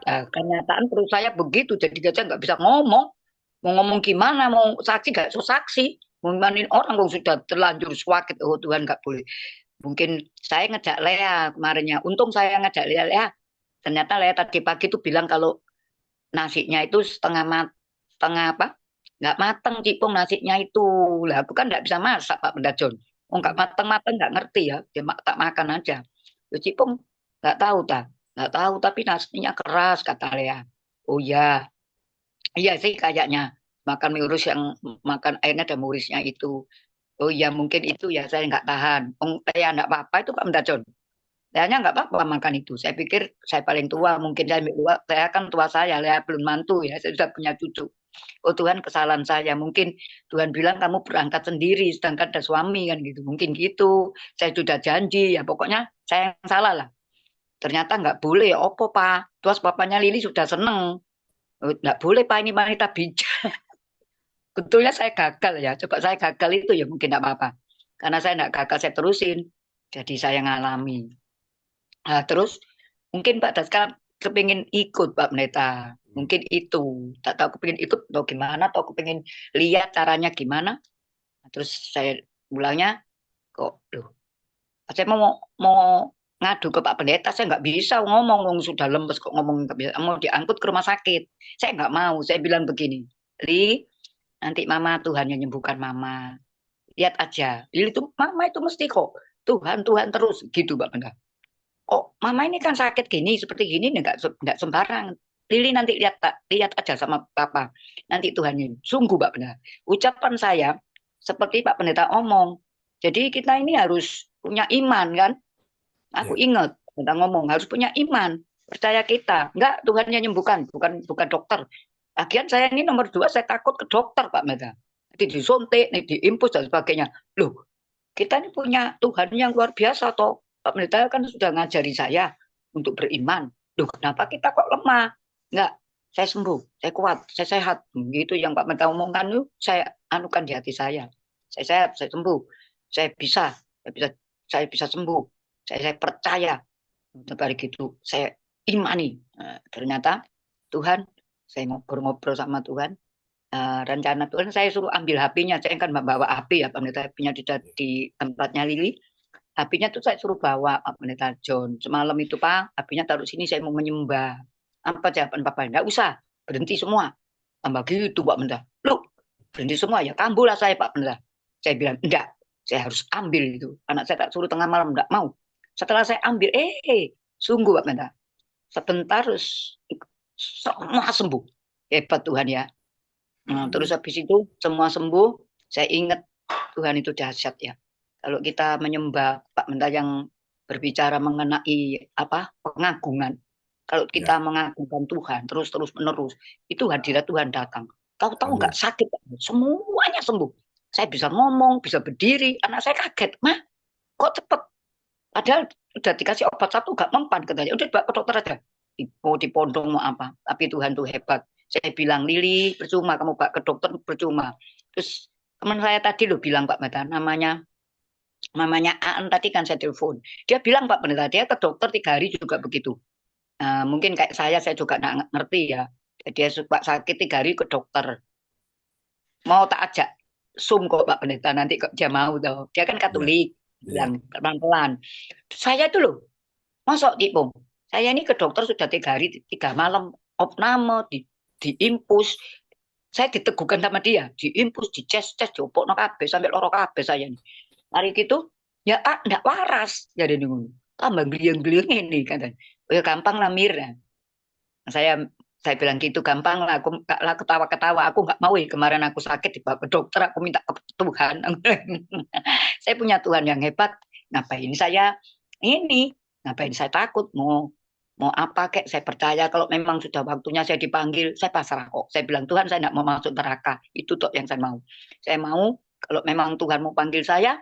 Nah, kenyataan perut saya begitu jadi saya nggak bisa ngomong. Mau ngomong gimana, mau saksi gak so saksi. Ngomongin orang kok sudah terlanjur sakit. Oh Tuhan nggak boleh. Mungkin saya ngejak Lea kemarinnya. Untung saya ngejak Lea. Ternyata Lea tadi pagi itu bilang kalau nasinya itu setengah apa? Nggak mateng Cipung nasinya itu. Lah aku kan nggak bisa masak Pak Pendeta John. Oh nggak mateng-mateng nggak ngerti ya. Dia tak makan aja. Cipung nggak tahu nggak tahu tapi nasinya keras kata Lea. Oh ya. Iya sih kayaknya makan murus yang makan airnya ada murisnya itu. Oh iya mungkin itu ya saya nggak tahan. Ya nggak apa-apa itu Pak Pendeta John. Kayaknya nggak apa-apa makan itu. Saya pikir saya paling tua mungkin saya kan tua saya belum mantu ya saya sudah punya cucu. Oh Tuhan kesalahan saya mungkin Tuhan bilang kamu berangkat sendiri sedangkan ada suami kan gitu. Mungkin gitu. Saya sudah janji ya pokoknya saya yang salah lah. Ternyata nggak boleh. Opo Pak? Terus papanya Lili sudah seneng. Nggak boleh Pak ini wanita bijak. Betulnya saya gagal ya. Coba saya gagal itu ya mungkin nggak apa-apa. Karena saya nggak gagal saya terusin. Jadi saya ngalami. Nah, terus mungkin Pak Daska kepingin ikut Pak Pendeta. Mungkin itu. Tak tahu kepingin ikut atau gimana. Atau kepingin lihat caranya gimana. Nah, terus saya bilangnya kok saya mau ngadu ke Pak Pendeta, saya nggak bisa ngomong sudah lemes kok ngomong nggak bisa, mau diangkut ke rumah sakit. Saya nggak mau, saya bilang begini, Li, nanti Mama Tuhan yang menyembuhkan Mama. Lihat aja, Li itu Mama itu mesti kok Tuhan terus gitu Pak Pendeta. Oh Mama ini kan sakit gini seperti gini nggak sembarang. Lili nanti lihat aja sama Papa. Nanti Tuhan yang sungguh Pak Pendeta. Ucapan saya seperti Pak Pendeta omong. Jadi kita ini harus punya iman kan. Aku ingat Kita ngomong harus punya iman, percaya kita. Enggak, Tuhan yang menyembuhkan, bukan dokter. Lagian saya ini nomor 2, saya takut ke dokter, Pak Meta. Nanti disuntik, nanti diimpus dan sebagainya. Loh, kita ini punya Tuhan yang luar biasa toh. Pak Meta kan sudah ngajari saya untuk beriman. Loh, kenapa kita kok lemah? Enggak, saya sembuh, saya kuat, saya sehat. Gitu yang Pak Meta omongkan itu saya anukan di hati saya. Saya sehat, saya sembuh. Saya bisa sembuh. Saya percaya. Dari gitu saya imani. Ternyata Tuhan, saya ngobrol-ngobrol sama Tuhan. Rencana Tuhan saya suruh ambil HP-nya. Saya kan bawa HP ya, Pak Pendeta, HP-nya di tempatnya Lili. HP-nya tuh saya suruh bawa, Pak Pendeta John. Semalam itu Pak, HP-nya taruh sini, saya mau menyembah. Apa jawaban Papa? Enggak usah, berhenti semua. Tambah gitu Pak Pendeta. Loh, berhenti semua ya, kambuhlah saya Pak Pendeta. Saya bilang, enggak, saya harus ambil itu. Anak saya tak suruh tengah malam, enggak mau. Setelah saya ambil, sungguh Pak Pendeta. Sebentar semua sembuh. Hebat Tuhan ya. Terus habis itu semua sembuh. Saya ingat Tuhan itu dahsyat ya. Kalau kita menyembah Pak Pendeta yang berbicara mengenai pengagungan. Kalau kita mengagungkan Tuhan terus menerus, itu hadirat Tuhan datang. Kau tahu nggak sakit? Semuanya sembuh. Saya bisa ngomong, bisa berdiri. Anak saya kaget, Mah, kok cepet? Padahal udah dikasih obat satu gak mempan katanya. Udah bawa ke dokter aja. Mau dipondong mau apa. Tapi Tuhan tuh hebat. Saya bilang, Lili, percuma kamu bawa ke dokter, percuma. Terus teman saya tadi loh bilang Pak Pendeta, namanya Aan tadi kan saya telepon. Dia bilang Pak Pendeta, dia ke dokter 3 hari juga begitu. Mungkin kayak saya juga nggak ngerti ya. Dia suka sakit 3 hari ke dokter. Mau tak ajak Zoom kok Pak Pendeta, nanti kok dia mau tuh. Dia kan Katolik. Bilang pelan-pelan. Saya itu loh, masuk Cipung. Saya ini ke dokter sudah 3 hari 3 malam, opname, diimpus. Saya diteguhkan sama dia, diimpus, dices, diopokno kabeh sampai loro kabeh saya ini. Hari gitu, ya enggak waras jadi ngono. Tambah gliyeng-gliyeng ini katanya. Ya gampang lah Mir. Saya bilang gitu, gampang lah, aku ketawa-ketawa, aku nggak mau kemarin aku sakit dibawa ke dokter, aku minta ke Tuhan. Saya punya Tuhan yang hebat, ngapain saya takut, mau apa kek, saya percaya kalau memang sudah waktunya saya dipanggil, saya pasrah kok. Saya bilang, Tuhan saya nggak mau masuk neraka, itu toh yang saya mau. Saya mau, kalau memang Tuhan mau panggil saya,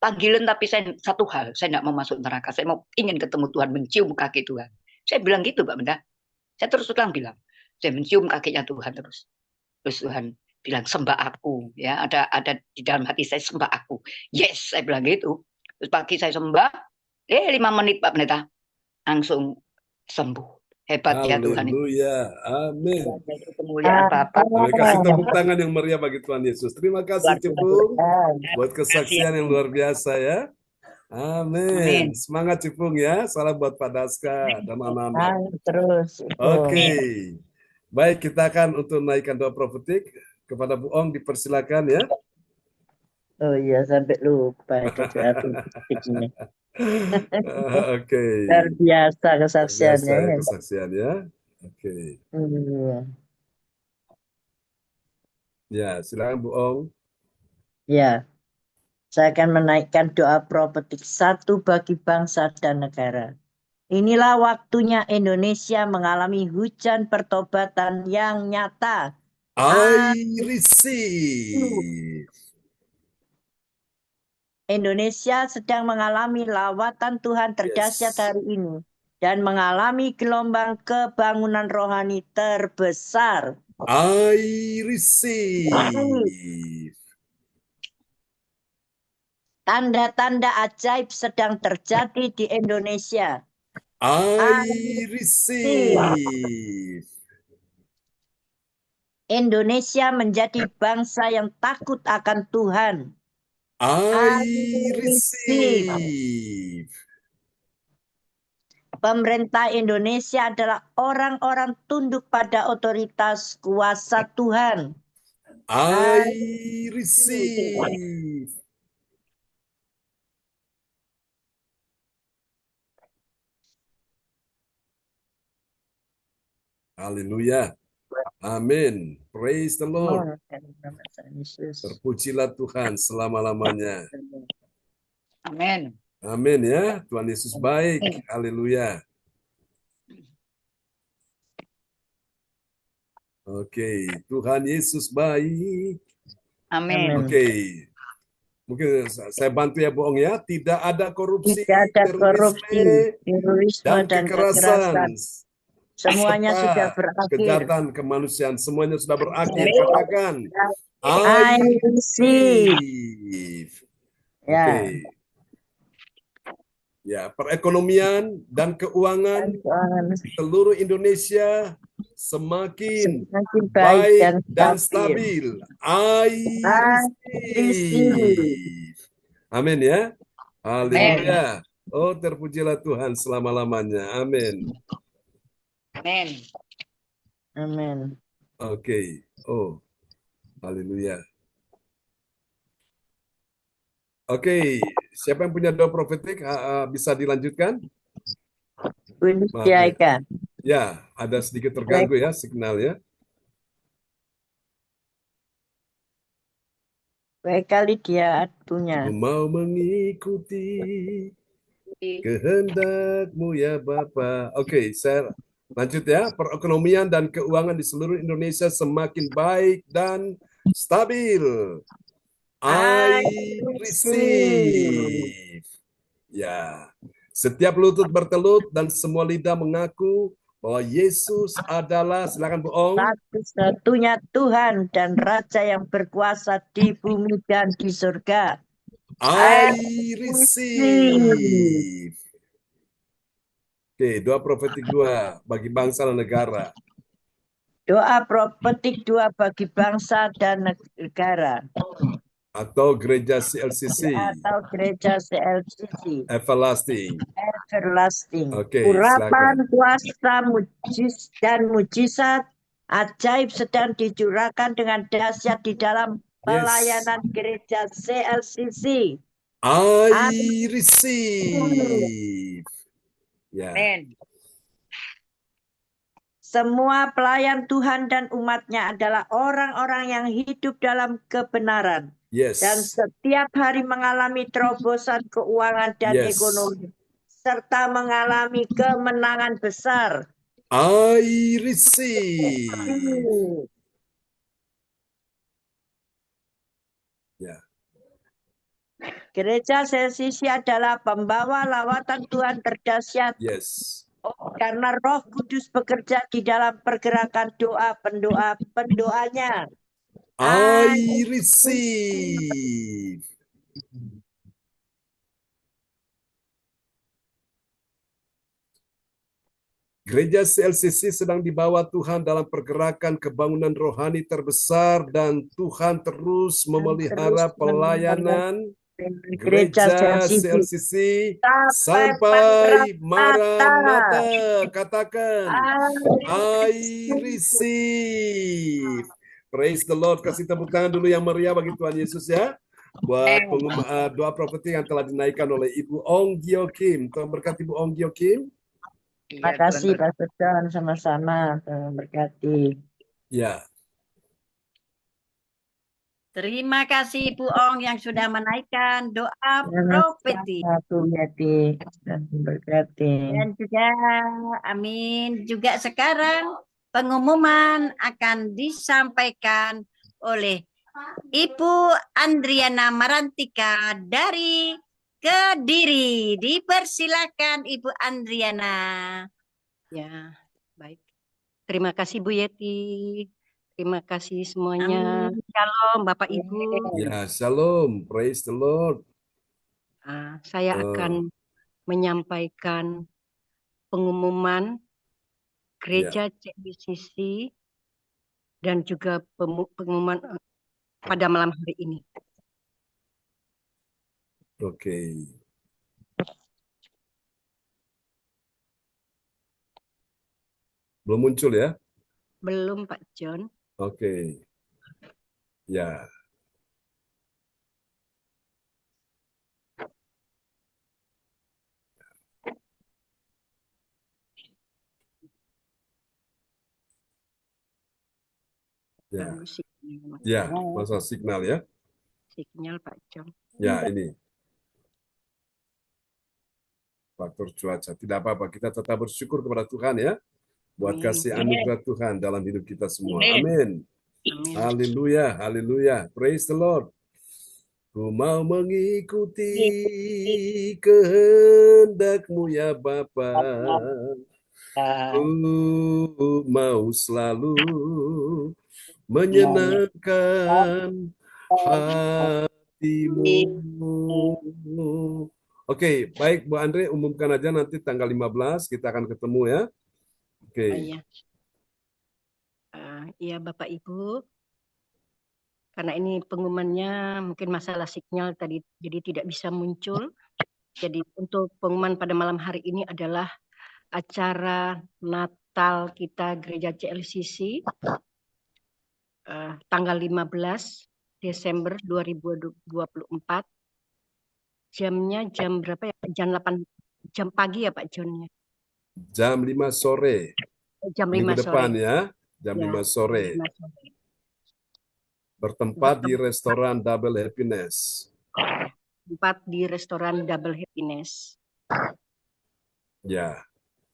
panggilan, tapi saya satu hal, saya nggak mau masuk neraka, saya ingin ketemu Tuhan, mencium kaki Tuhan. Saya bilang gitu Pak Pendeta. Saya terus terang bilang, saya mencium kakinya Tuhan terus. Terus Tuhan bilang, sembah aku. Ya, ada di dalam hati saya, sembah aku. Yes, saya bilang gitu. Terus pagi saya sembah, 5 menit Pak Pendeta, langsung sembuh. Hebat ya Tuhan itu. Haleluya, amin. Kemuliaan Bapak. Kasih tepuk tangan yang meriah bagi Tuhan Yesus. Terima kasih Cipung buat kesaksian yang luar biasa ya. Amin. Semangat Cipung ya. Salam buat Pak Daska dan anak-anak. Terus. Oke. Baik, kita akan untuk naikkan doa profetik kepada Bu Ong, dipersilakan ya. Oh iya, sampai lupa itu doa profetiknya. Oke. Luar biasa kesaksiannya. Kesaksiannya. Oke. Ya, silakan Bu Ong. Ya. Saya akan menaikkan doa profetik 1 bagi bangsa dan negara. Inilah waktunya Indonesia mengalami hujan pertobatan yang nyata. I receive. Indonesia sedang mengalami lawatan Tuhan terdahsyat hari ini dan mengalami gelombang kebangunan rohani terbesar. I receive. Tanda-tanda ajaib sedang terjadi di Indonesia. I receive. Indonesia menjadi bangsa yang takut akan Tuhan. I receive. Pemerintah Indonesia adalah orang-orang tunduk pada otoritas kuasa Tuhan. I receive. Haleluya. Amin. Praise the Lord. Terpujilah Tuhan selama-lamanya. Amin. Amin ya. Tuhan Yesus baik. Haleluya. Oke, Tuhan Yesus baik. Amin. Oke. Mungkin saya bantu ya, bohong ya. Tidak ada korupsi, Tidak ada korupsi, terorisme, terorisme, dan dan kekerasan. Semuanya sudah Serta berakhir. kejahatan kemanusiaan. Semuanya sudah berakhir. Amin. Katakan, I I receive. receive. Ya. Oke. Ya, perekonomian dan keuangan seluruh Indonesia semakin Semakin baik dan dan stabil. stabil. I receive. Amin ya. Haleluya. Oh, terpujilah Tuhan selama-lamanya. Amin. Amin. Amin. Oke. Oh, haleluya. Oke, siapa yang punya doa profetik bisa dilanjutkan? Maaf ya. Eka. Ya, ada sedikit terganggu ya signal ya. Baik kali dia punya. Aku mau mengikuti kehendak-Mu ya Bapa. Oke, saya lanjut ya. Perekonomian dan keuangan di seluruh Indonesia semakin baik dan stabil. I receive. Ya. Setiap lutut bertelut dan semua lidah mengaku bahwa Yesus adalah, silakan Bu Ong, satu-satunya Tuhan dan Raja yang berkuasa di bumi dan di surga. I receive. Oke, doa profetik 2 bagi bangsa dan negara. Doa profetik 2 bagi bangsa dan negara. Atau gereja CLCC. Atau gereja CLCC. Everlasting. Oke, Urapan silakan. kuasa dan mujizat ajaib sedang dicurahkan dengan dahsyat di dalam pelayanan gereja CLCC. I receive. Ya. Amin. Semua pelayan Tuhan dan umatnya adalah orang-orang yang hidup dalam kebenaran. Yes. Dan setiap hari mengalami terobosan keuangan dan ekonomi. Serta mengalami kemenangan besar. I receive. Ya. Gereja CLCC adalah pembawa lawatan Tuhan terdahsyat. Yes. Karena Roh Kudus bekerja di dalam pergerakan doa pendoanya. I receive. Gereja CLCC sedang dibawa Tuhan dalam pergerakan kebangunan rohani terbesar dan Tuhan terus memelihara pelayanan gereja CLCC sampai Maranatha. Katakan, I receive. Praise the Lord. Kasih tepuk tangan dulu yang meriah bagi Tuhan Yesus ya. Buat doa profeti yang telah dinaikkan oleh Ibu Ong Gio Kim. Tuhan berkati Ibu Ong Gio Kim. Terima kasih Pastor John, sama-sama. Tuhan berkati. Ya. Terima kasih Ibu Ong yang sudah menaikkan doa profeti. Dan berkati. Dan juga amin. Juga sekarang pengumuman akan disampaikan oleh Ibu Andriana Marantika dari Kediri. Dipersilakan Ibu Andriana. Ya, baik. Terima kasih Bu Yeti. Terima kasih semuanya. Shalom Bapak Ibu. Ya, shalom. Praise the Lord. Saya akan menyampaikan pengumuman gereja CLCC dan juga pengumuman pada malam hari ini. Oke. Belum muncul ya? Belum Pak John. Oke. Ya. Ya. Ya, masalah signal ya. Signal Pak John. Ya, ini. faktor cuaca. Tidak apa-apa, kita tetap bersyukur kepada Tuhan ya, buat kasih anugerah Tuhan dalam hidup kita semua. Amin. Amin. Haleluya, haleluya. Praise the Lord. Ku mau mengikuti kehendak-Mu ya Bapa. Ku mau selalu menyenangkan hati-Mu. Oke, baik Bu Andre, umumkan aja nanti tanggal 15 kita akan ketemu ya. Oke. Iya. Iya Bapak Ibu, karena ini pengumumannya mungkin masalah sinyal tadi, jadi tidak bisa muncul. Jadi untuk pengumuman pada malam hari ini adalah acara Natal kita Gereja CLCC tanggal 15 Desember 2024. Jamnya jam berapa ya? Jam 8 jam pagi ya Pak John ya? Jam 5 sore. Jam 5 Minggu sore. depan ya, jam 5 sore. Bertempat di restoran Double Happiness. Tempat di restoran Double Happiness. Ya.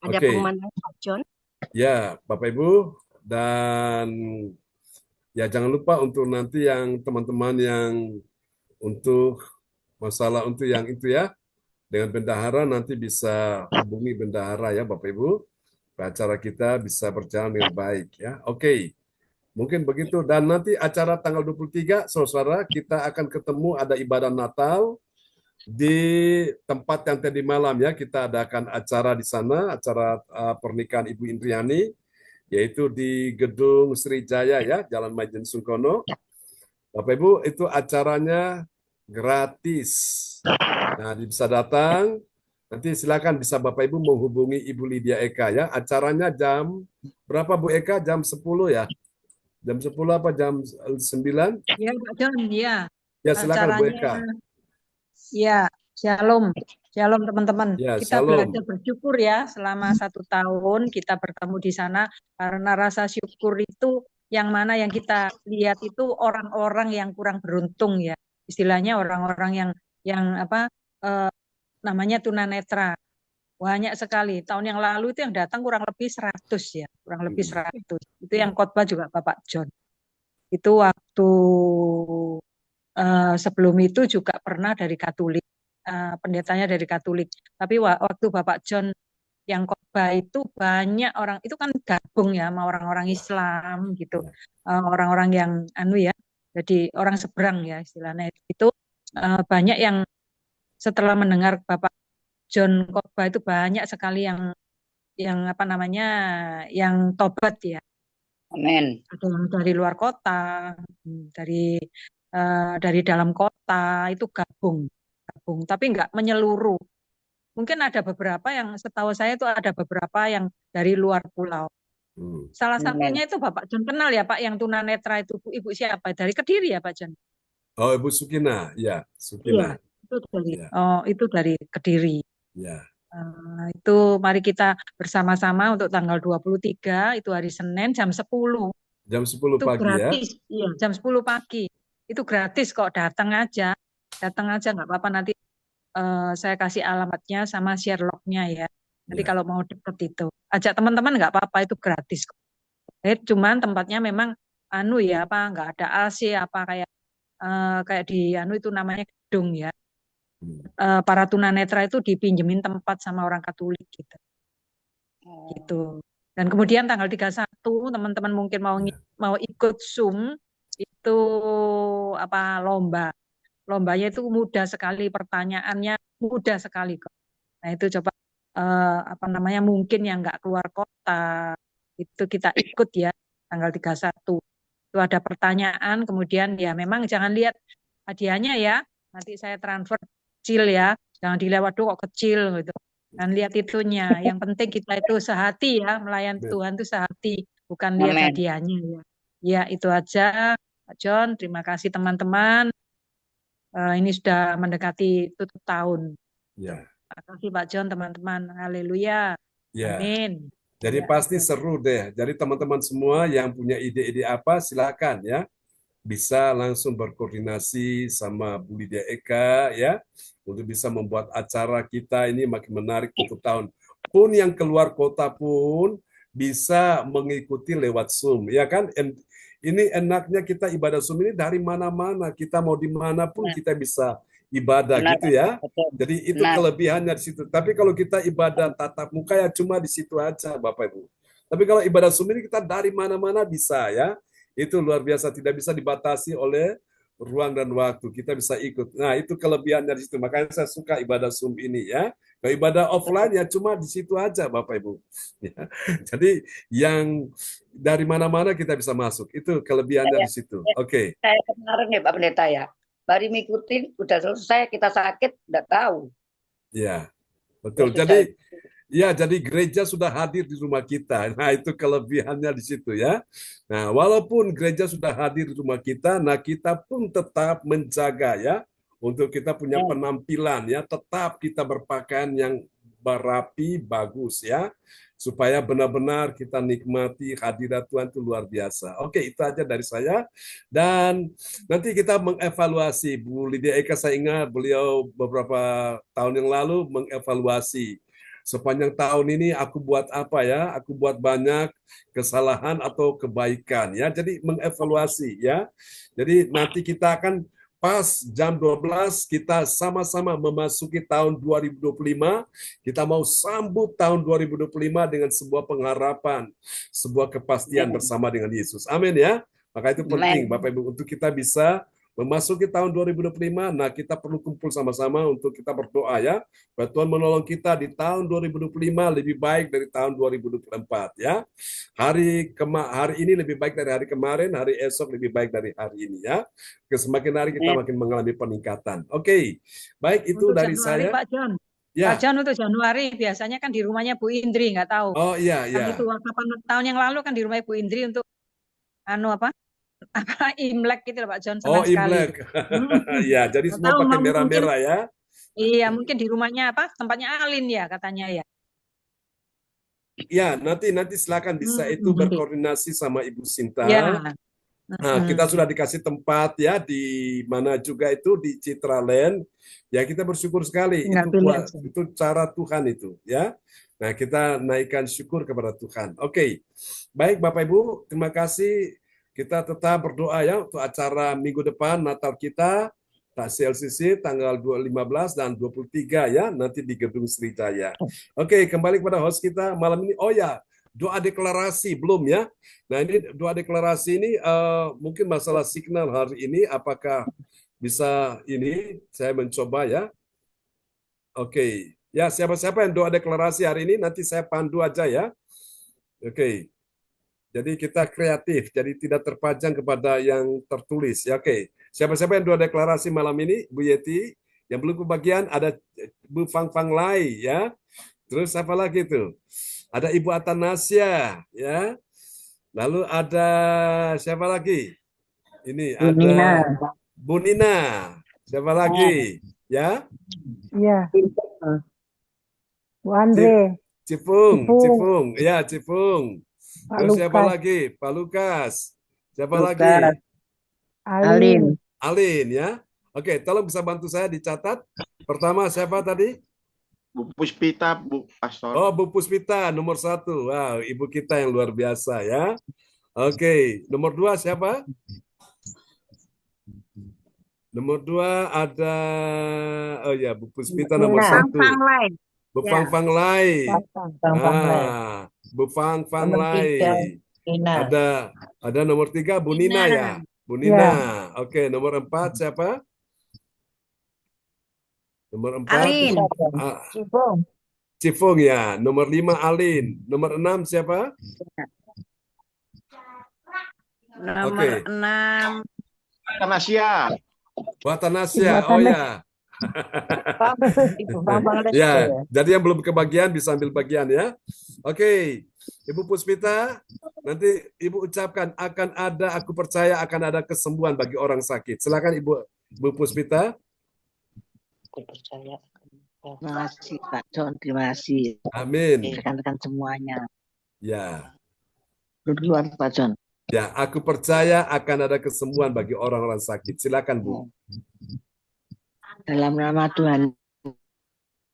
Ada Oke. pengumuman Pak John? Ya, Bapak Ibu, dan ya jangan lupa untuk nanti yang teman-teman yang untuk masalah untuk yang itu ya, dengan bendahara nanti bisa hubungi bendahara ya Bapak Ibu. Acara kita bisa berjalan dengan baik ya. Oke. Mungkin begitu, dan nanti acara tanggal 23 saudara kita akan ketemu, ada ibadah Natal di tempat yang tadi malam ya, kita adakan acara di sana, acara pernikahan Ibu Indriani, yaitu di Gedung Srijaya ya, Jalan Maijen Sungkono. Bapak Ibu, itu acaranya gratis. Nah, bisa datang. Nanti silakan bisa Bapak Ibu menghubungi Ibu Lydia Eka ya. Acaranya jam berapa Bu Eka? Jam 10 ya? Jam 10 apa jam 9? Ya, Pak John, ya. Ya, silakan Bu Eka. Ya, shalom. Shalom teman-teman. Ya, Kita shalom. belajar bersyukur ya selama 1 tahun kita bertemu di sana, karena rasa syukur itu yang mana yang kita lihat itu orang-orang yang kurang beruntung ya. Istilahnya orang-orang yang apa namanya tunanetra. Banyak sekali. Tahun yang lalu itu yang datang kurang lebih 100 ya, kurang lebih 100. Itu yang khotbah juga Bapak John. Itu waktu sebelum itu juga pernah dari Katolik, pendetanya dari Katolik. Tapi waktu Bapak John yang khotbah itu banyak orang, itu kan gabung ya sama orang-orang Islam gitu, orang-orang yang ya, jadi orang seberang ya istilahnya. Itu banyak yang setelah mendengar Bapak John khotbah itu banyak sekali yang apa namanya, yang tobat ya. Amin. Ada yang dari luar kota, dari dalam kota itu gabung, tapi nggak menyeluruh. Mungkin ada beberapa yang setahu saya itu ada beberapa yang dari luar pulau. Salah satunya itu Bapak John kenal ya Pak, yang tunanetra itu Ibu siapa? Dari Kediri ya Pak John? Oh, Ibu Sukina, ya Sukina. Iya, itu dari itu dari Kediri. Ya. Itu mari kita bersama-sama untuk tanggal 23 itu hari Senin jam 10. Jam 10 itu pagi gratis, ya? Iya, jam 10 pagi. Itu gratis kok, datang aja nggak apa-apa, nanti saya kasih alamatnya sama share log-nya ya. Nanti kalau mau deket itu, ajak teman-teman nggak apa-apa, itu gratis kok. Cuman tempatnya memang ya apa nggak ada AC apa kayak di itu namanya gedung ya. Para tunanetra itu dipinjemin tempat sama orang Katolik gitu. Gitu. Dan kemudian tanggal 31 teman-teman mungkin mau ikut Zoom itu apa lomba. Lombanya itu mudah sekali, pertanyaannya mudah sekali kok. Nah, itu coba apa namanya, mungkin yang nggak keluar kota itu kita ikut ya tanggal 31. Itu ada pertanyaan, kemudian ya memang jangan lihat hadiahnya ya. Nanti saya transfer kecil ya. Jangan dilihat waduh kok kecil gitu. Dan lihat itunya. Yang penting kita itu sehati ya, melayani Tuhan itu sehati, bukan lihat hadiahnya ya. Ya, itu aja Pak John. Terima kasih teman-teman. Ini sudah mendekati tutup tahun. Ya. Terima kasih Pak John, teman-teman. Haleluya. Ya. Amin. Jadi ya, pasti seru deh. Jadi teman-teman semua yang punya ide-ide apa silakan ya. bisa langsung berkoordinasi sama Bu Lydia Eka ya, untuk bisa membuat acara kita ini makin menarik untuk tahun. Pun yang keluar kota pun bisa mengikuti lewat Zoom, ya kan? Ini enaknya kita ibadah Zoom ini dari mana-mana, kita mau di mana pun kita bisa ibadah Benar, gitu ya. betul. Jadi itu Benar. kelebihannya di situ. Tapi kalau kita ibadah tatap muka ya cuma di situ aja, Bapak Ibu. Tapi kalau ibadah Zoom ini kita dari mana-mana bisa ya. Itu luar biasa, tidak bisa dibatasi oleh ruang dan waktu. Kita bisa ikut. Nah, itu kelebihannya di situ. Makanya saya suka ibadah Zoom ini ya. Kalau ibadah offline ya cuma di situ aja, Bapak Ibu. Ya. Jadi yang dari mana-mana kita bisa masuk. Itu kelebihannya di situ. Oke. Saya kemarin ya Pak Pendeta ya, baru ngikutin, udah selesai, kita sakit, nggak tahu. Ya, betul. Ya, Jadi ya, jadi gereja sudah hadir di rumah kita. Nah, itu kelebihannya di situ ya. Nah, walaupun gereja sudah hadir di rumah kita, nah kita pun tetap menjaga ya, untuk kita punya penampilan ya, tetap kita berpakaian yang berapi, bagus ya, supaya benar-benar kita nikmati hadirat Tuhan itu luar biasa. Oke, itu aja dari saya. Dan nanti kita mengevaluasi, Bu Lydia Eka, saya ingat beliau beberapa tahun yang lalu mengevaluasi sepanjang tahun ini aku buat apa ya? Aku buat banyak kesalahan atau kebaikan ya. Jadi mengevaluasi ya. Jadi nanti kita akan pas jam 12 kita sama-sama memasuki tahun 2025. Kita mau sambut tahun 2025 dengan sebuah pengharapan, sebuah kepastian bersama dengan Yesus. Amin ya. Maka itu penting Bapak Ibu untuk kita bisa memasuki tahun 2025, nah kita perlu kumpul sama-sama untuk kita berdoa ya, bahwa Tuhan menolong kita di tahun 2025 lebih baik dari tahun 2024 ya. Hari ini lebih baik dari hari kemarin, hari esok lebih baik dari hari ini ya. Semakin hari kita makin mengalami peningkatan. Oke, baik itu Untuk dari Januari, saya. Pak John. Ya. Pak John, untuk Januari biasanya kan di rumahnya Bu Indri, nggak tahu. Oh iya, kan iya. itu kapan tahun yang lalu kan di rumah Bu Indri untuk Imlek gitu loh Pak John, senang sekali. Imlek. Ya, jadi Nggak semua tahu, pakai mungkin merah-merah ya. iya mungkin di rumahnya tempatnya Alin ya katanya ya. Ya, nanti silakan bisa itu berkoordinasi sama Ibu Sinta. Ya. Nah, kita sudah dikasih tempat ya di mana juga itu di Citraland. Ya, kita bersyukur sekali. Itu cara Tuhan itu ya. Nah, kita naikkan syukur kepada Tuhan. Oke. Baik Bapak Ibu, terima kasih. Kita tetap berdoa ya untuk acara minggu depan Natal kita CLCC tanggal 15 dan 23 ya, nanti di Gedung Srijaya. Oke, kembali kepada host kita malam ini. Oh ya, doa deklarasi belum ya. Nah, ini doa deklarasi ini mungkin masalah signal hari ini, apakah bisa ini saya mencoba ya. Oke, ya siapa-siapa yang doa deklarasi hari ini nanti saya pandu aja ya. Oke. Jadi kita kreatif, jadi tidak terpajang kepada yang tertulis. Ya, oke. Siapa-siapa yang doa deklarasi malam ini, Bu Yeti, yang belum kebagian ada Bu Fang Fang Lai, ya. Terus apa lagi itu? Ada Ibu Atanasya, ya. Lalu ada siapa lagi? Ini ada Bu Nina. Siapa lagi? Ya? Iya. Bu Andre. Cipung. Ya, Cipung. Pak Terus siapa Lukas. lagi? Pak Lukas. Siapa Lukas. lagi? Alin. Alin ya. Oke, tolong bisa bantu saya dicatat. Pertama siapa tadi? Bu Puspita, Bu Pastor. Oh, Bu Puspita nomor 1. Wow, ibu kita yang luar biasa ya. Oke, nomor 2 siapa? Nomor 2 ada, oh ya, Bu Puspita nomor 1. Bu Fang Fang Lai. Bu Fang Fang Lai. Ada nomor 3 Bu Nina ya. Bu Nina. Oke, nomor 4 siapa? Nomor 4 Alin. Cipung ya. Nomor 5 Alin. Nomor 6 siapa? Nomor 6 Tanasya. Tanasya. Oh ya. Ya, jadi yang belum kebagian bisa ambil bagian ya. Oke, Ibu Puspita, nanti Ibu ucapkan aku percaya akan ada kesembuhan bagi orang sakit. Silakan Ibu Puspita. Aku percaya. Terima kasih Pak John, terima kasih. Amin. Rekan-rekan semuanya. Ya. Duluan Pak John. Ya, aku percaya akan ada kesembuhan bagi orang-orang sakit. Silakan, Bu. Dalam nama Tuhan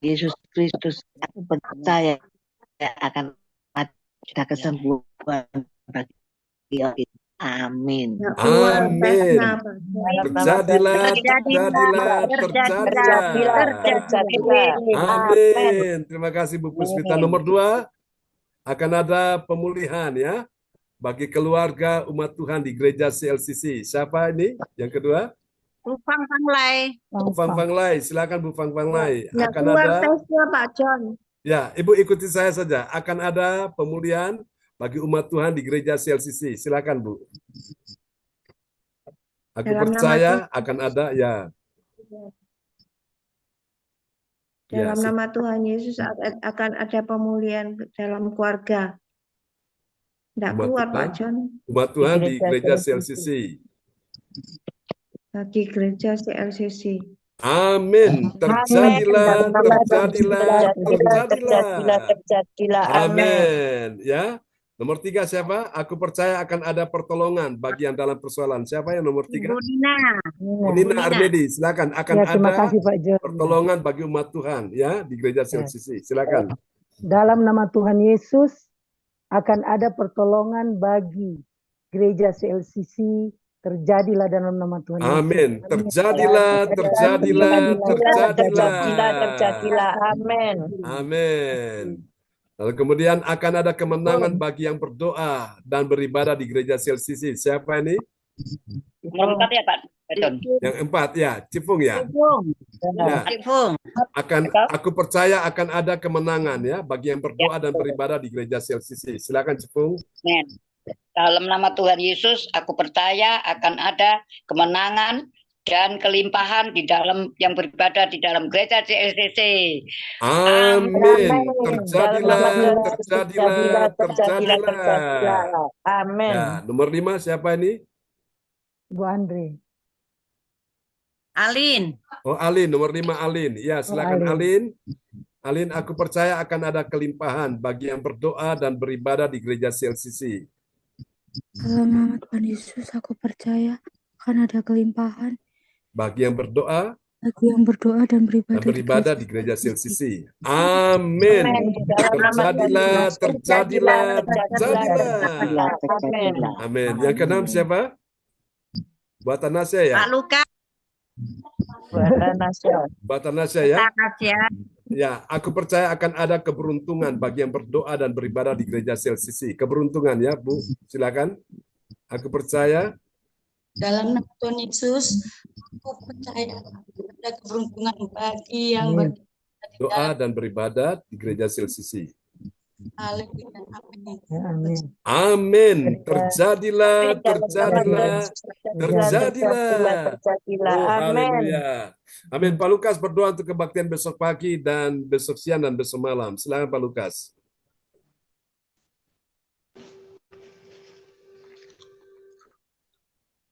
Yesus Kristus, aku percaya akan ada kesembuhan bagi orang. Amin. Amin. Terjadilah, terjadilah. Amin. Terima kasih Bu Puspita. Nomor 2, akan ada pemulihan ya bagi keluarga umat Tuhan di gereja CLCC. Siapa ini? Yang kedua? Bu Fang Fanglai. Bu Fang Fanglai. Silakan Bu Fang Fanglai. Nggak Akan keluar ada. tesnya Pak John. Ya, Ibu ikuti saya saja. Akan ada pemulihan bagi umat Tuhan di gereja CLCC. Silakan Bu. Aku Dalam nama percaya Tuhan. akan ada ya. Dalam nama Tuhan Yesus akan ada pemulihan dalam keluarga. Nggak Umat keluar Tuhan. Pak John. Umat Tuhan di gereja CLCC. Bagi gereja CLCC. Amin. Terjadilah, terjadilah, terjadilah. Amin. Ya. Nomor 3 siapa? Aku percaya akan ada pertolongan bagi yang dalam persoalan. Siapa yang nomor 3? Bu Nina. Bu Nina Armedi. Silakan. Akan Ya, terima ada kasih Pak John. pertolongan bagi umat Tuhan ya di gereja CLCC. Silakan. Dalam nama Tuhan Yesus akan ada pertolongan bagi gereja CLCC. Terjadilah dalam nama Tuhan Yesus. Amin. Terjadilah, terjadilah, terjadilah. Amin. Amin. Lalu kemudian akan ada kemenangan bagi yang berdoa dan beribadah di gereja CLCC. Siapa ini? Nomor 4 ya Pak John. Yang 4 ya, Cipung ya. Ya. Cipung. Aku percaya akan ada kemenangan ya bagi yang berdoa dan beribadah di gereja CLCC. Silakan Cipung. Amin. Dalam nama Tuhan Yesus, aku percaya akan ada kemenangan dan kelimpahan di dalam yang beribadah di dalam gereja CLCC. Amin. Terjadilah, terjadilah. Amin. Ya, nomor 5 siapa ini? Bu Andre. Alin. Oh, Alin, nomor 5 Alin. Ya, silakan Alin. Alin, aku percaya akan ada kelimpahan bagi yang berdoa dan beribadah di gereja CLCC. Dalam nama Tuhan Yesus, aku percaya akan ada kelimpahan bagi yang berdoa dan beribadah di gereja CLCC. Amin. Terjadilah, terjadilah. Amin. Yang keenam siapa? Buat Tanasya ya? Pak Luka. Buat Tanasya ya? Ya, aku percaya akan ada keberuntungan bagi yang berdoa dan beribadah di gereja CLCC. Keberuntungan ya, Bu. Silakan. Aku percaya. Dalam nama Tuhan Yesus, aku percaya ada keberuntungan bagi yang berdoa dan beribadah di gereja CLCC. Amin. Amin. Terjadilah, terjadilah, terjadilah. Oh, haleluya. Amin. Pak Lukas berdoa untuk kebaktian besok pagi dan besok siang dan besok malam. Silakan Pak Lukas.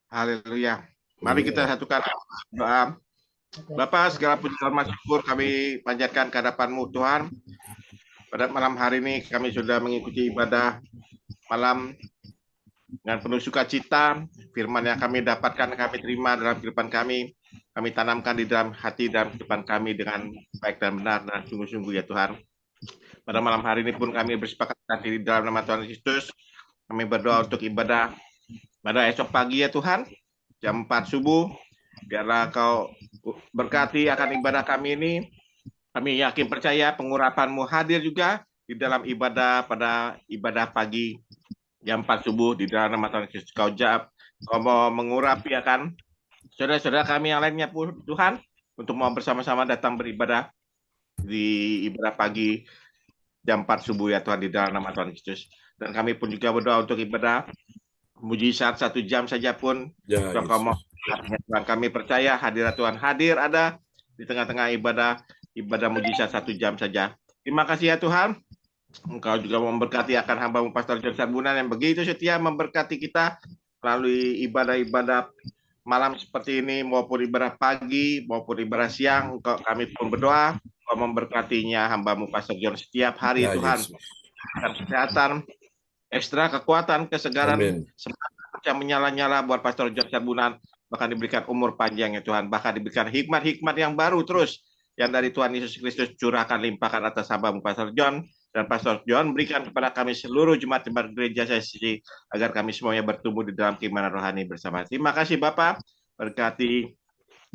Haleluya. Mari kita satukan doa. Bapa, segala puji dan syukur kami panjatkan ke hadapan-Mu Tuhan. Pada malam hari ini kami sudah mengikuti ibadah malam dengan penuh sukacita. Firman yang kami dapatkan, kami terima dalam kehidupan kami tanamkan di dalam hati dan kehidupan kami dengan baik dan benar dan sungguh-sungguh ya Tuhan. Pada malam hari ini pun kami bersepakat di dalam nama Tuhan Yesus. Kami berdoa untuk ibadah pada esok pagi ya Tuhan, jam 4 subuh. Biarlah Kau berkati akan ibadah kami ini. Kami yakin percaya pengurapan-Mu hadir juga di dalam ibadah pada ibadah pagi jam 4 subuh di dalam nama Tuhan Yesus. Kau mau mengurapi akan saudara-saudara kami yang lainnya pun Tuhan untuk mau bersama-sama datang beribadah di ibadah pagi jam 4 subuh ya Tuhan di dalam nama Tuhan Yesus. Dan kami pun juga berdoa untuk ibadah mujizat 1 jam saja pun. Ya, Tuhan, kami percaya hadirat Tuhan hadir ada di tengah-tengah ibadah mujizat 1 jam saja. Terima kasih ya Tuhan. Engkau juga memberkati akan hamba-Mu Pastor John Sarbunan yang begitu setia memberkati kita melalui ibadah-ibadah malam seperti ini maupun ibadah pagi maupun ibadah siang. Kami pun berdoa Engkau memberkatinya hamba-Mu Pastor John setiap hari ya, Tuhan. Dan kesehatan ekstra kekuatan, kesegaran, Amin. semangat yang menyala-nyala buat Pastor John Sarbunan, bahkan diberikan umur panjang ya Tuhan, bahkan diberikan hikmat-hikmat yang baru terus yang dari Tuhan Yesus Kristus curahkan limpahkan atas hamba-Mu Pastor John, dan Pastor John berikan kepada kami seluruh jemaat-jemaat gereja CLCC agar kami semuanya bertumbuh di dalam keimanan rohani bersama. Terima kasih Bapak, berkati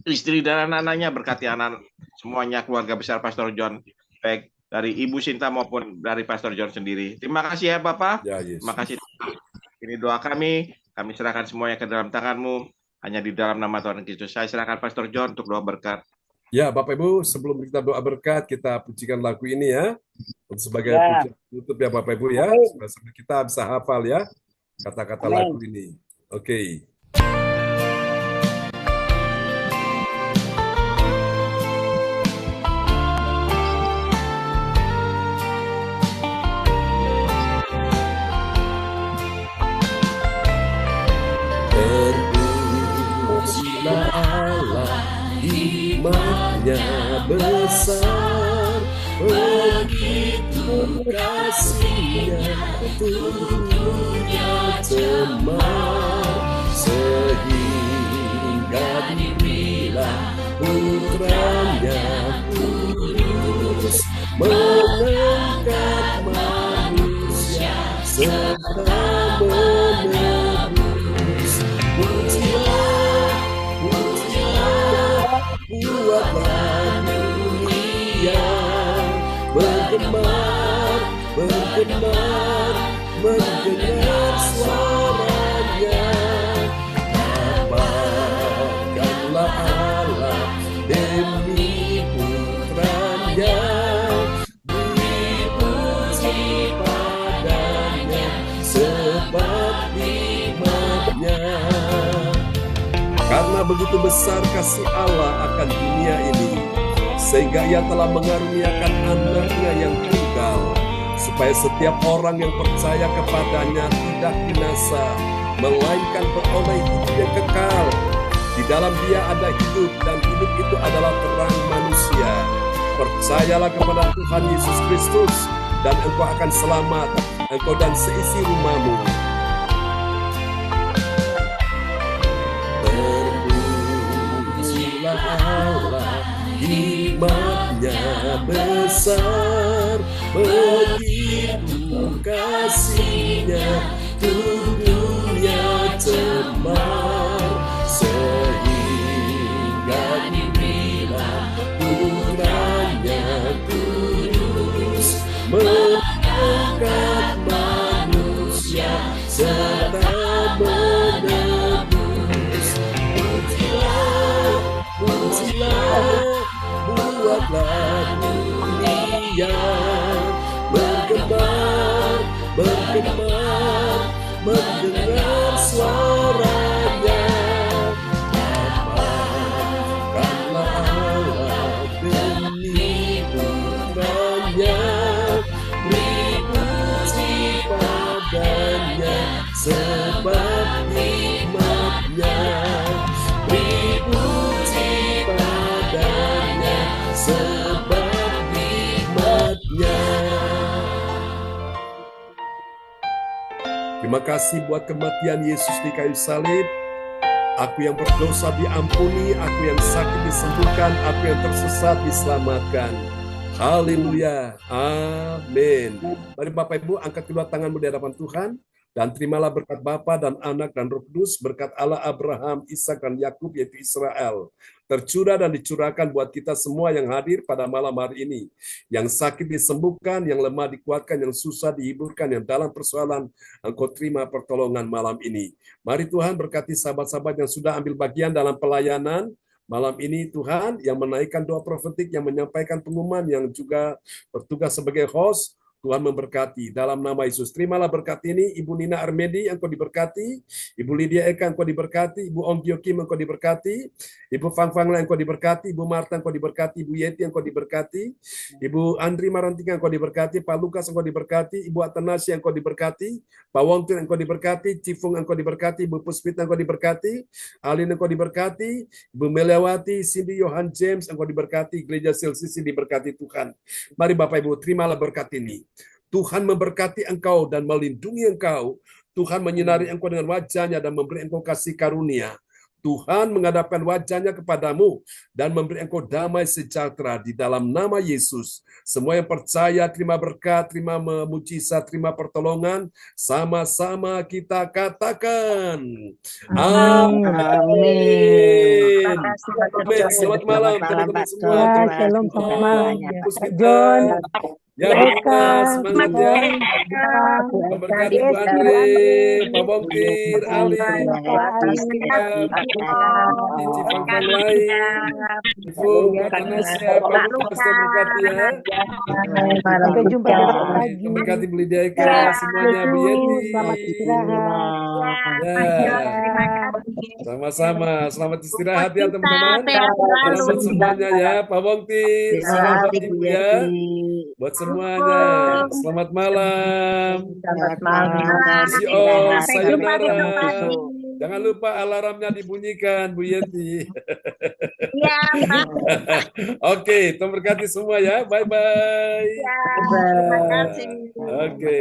istri dan anak-anaknya, berkati anak semuanya, keluarga besar Pastor John, baik dari Ibu Sinta maupun dari Pastor John sendiri. Terima kasih ya Bapak. Ya, Yesus. Terima kasih. Ini doa kami serahkan semuanya ke dalam tangan-Mu, hanya di dalam nama Tuhan Yesus. Saya serahkan Pastor John untuk doa berkat. Ya, Bapak Ibu, sebelum kita doa berkat, kita pujikan lagu ini ya. Sebagai pujian tutup ya Bapak Ibu ya, supaya kita bisa hafal ya kata-kata lagu ini. Oke. Terpujilah Allah, hikmat-Nya besar, begitu kasih-Nya dunia cemar, sehingga diberilah putra-Nya kudus, mengangkat manusia serta menebus. Buatlah dunia bergemar, mendengar suaranya. Bapakkanlah Allah demi putranya, dipuji padanya sebab hikmat-Nya. Karena begitu besar kasih Allah akan dunia ini, sehingga Ia telah mengaruniakan anak-Nya yang tunggal, supaya setiap orang yang percaya kepadanya tidak binasa, melainkan beroleh hidup yang kekal. Di dalam Dia ada hidup, dan hidup itu adalah terang manusia. Percayalah kepada Tuhan Yesus Kristus, dan engkau akan selamat, engkau dan seisi rumahmu. Allah, hikmat-Nya besar, begitu kasih-Nya dunia cemar, sehingga diberilah putra-Nya kudus, mengangkat manusia serta menebus. Buatlah dunia bergemar, mendengar suaranya. Bapakkanlah Allah demi putranya, dipuji padanya sebab hikmat-Nya. Sebab hikmat-Nya. Terima kasih buat kematian Yesus di kayu salib. Aku yang berdosa diampuni, aku yang sakit disembuhkan, aku yang tersesat diselamatkan. Haleluya. Amin. Mari Bapak Ibu angkat kedua tanganmu di hadapan Tuhan. Dan terimalah berkat Bapa dan Anak dan Roh Kudus, berkat Allah Abraham, Ishak dan Yakub yaitu Israel, tercurah dan dicurahkan buat kita semua yang hadir pada malam hari ini. Yang sakit disembuhkan, yang lemah dikuatkan, yang susah dihiburkan, yang dalam persoalan engkau terima pertolongan malam ini. Mari Tuhan berkati sahabat-sahabat yang sudah ambil bagian dalam pelayanan malam ini Tuhan, yang menaikkan doa profetik, yang menyampaikan pengumuman, yang juga bertugas sebagai host. Tuhan memberkati dalam nama Yesus. Terimalah berkat ini, Ibu Nina Armedi yang kau diberkati, Ibu Lydia Eka yang kau diberkati, Ibu Ong Giokim yang kau diberkati, Ibu Fang Fangla yang kau diberkati, Ibu Marta yang kau diberkati, Ibu Yeti yang kau diberkati, Ibu Andri Marantika yang kau diberkati, Pak Lukas yang kau diberkati, Ibu Atanasi yang kau diberkati, Pak Wongtur yang kau diberkati, Cifung yang kau diberkati, Ibu Puspita yang kau diberkati, Alin yang kau diberkati, Ibu Meliawati, Cindy Johan James yang kau diberkati, Gereja CLCC diberkati Tuhan. Mari Bapak Ibu, terimalah berkat ini. Tuhan memberkati engkau dan melindungi engkau. Tuhan menyinari engkau dengan wajahnya dan memberi engkau kasih karunia. Tuhan menghadapkan wajahnya kepadamu dan memberi engkau damai sejahtera di dalam nama Yesus. Semua yang percaya terima berkat, terima mujizat, terima pertolongan. Sama-sama kita katakan. Amin. Amin. Selamat malam teman-teman semua. Ya, shalom, selamat malam. Fokus Pak kita. John, Ya, Bu Bu Eka, Ina, semangat Bu ya. Boy, Bu Pang, Memberkati Bu Bu Esti, Bu Andre, Andri, Pak Bongkir, Ali, Pak Ali, Cici Pang lain, Ibu, Buat Tanasya, Pak Lukas yang berkati ya. sampai jumpa besok pagi. Memberkati Bu Lydia Eka, semuanya, Bu Yeti. Selamat istirahat. Ya, sama-sama. Selamat istirahat ya teman-teman. Salam buat semuanya ya, Pak Bongkir. Salam buat Ibu ya. Buat semuanya, selamat malam. Selamat malam. See you all, sayonara. Jangan lupa alarmnya dibunyikan, Bu Yeti. Iya, Pak. Oke, Tuhan berkati semua ya. Bye-bye. Ya, terima kasih. Oke.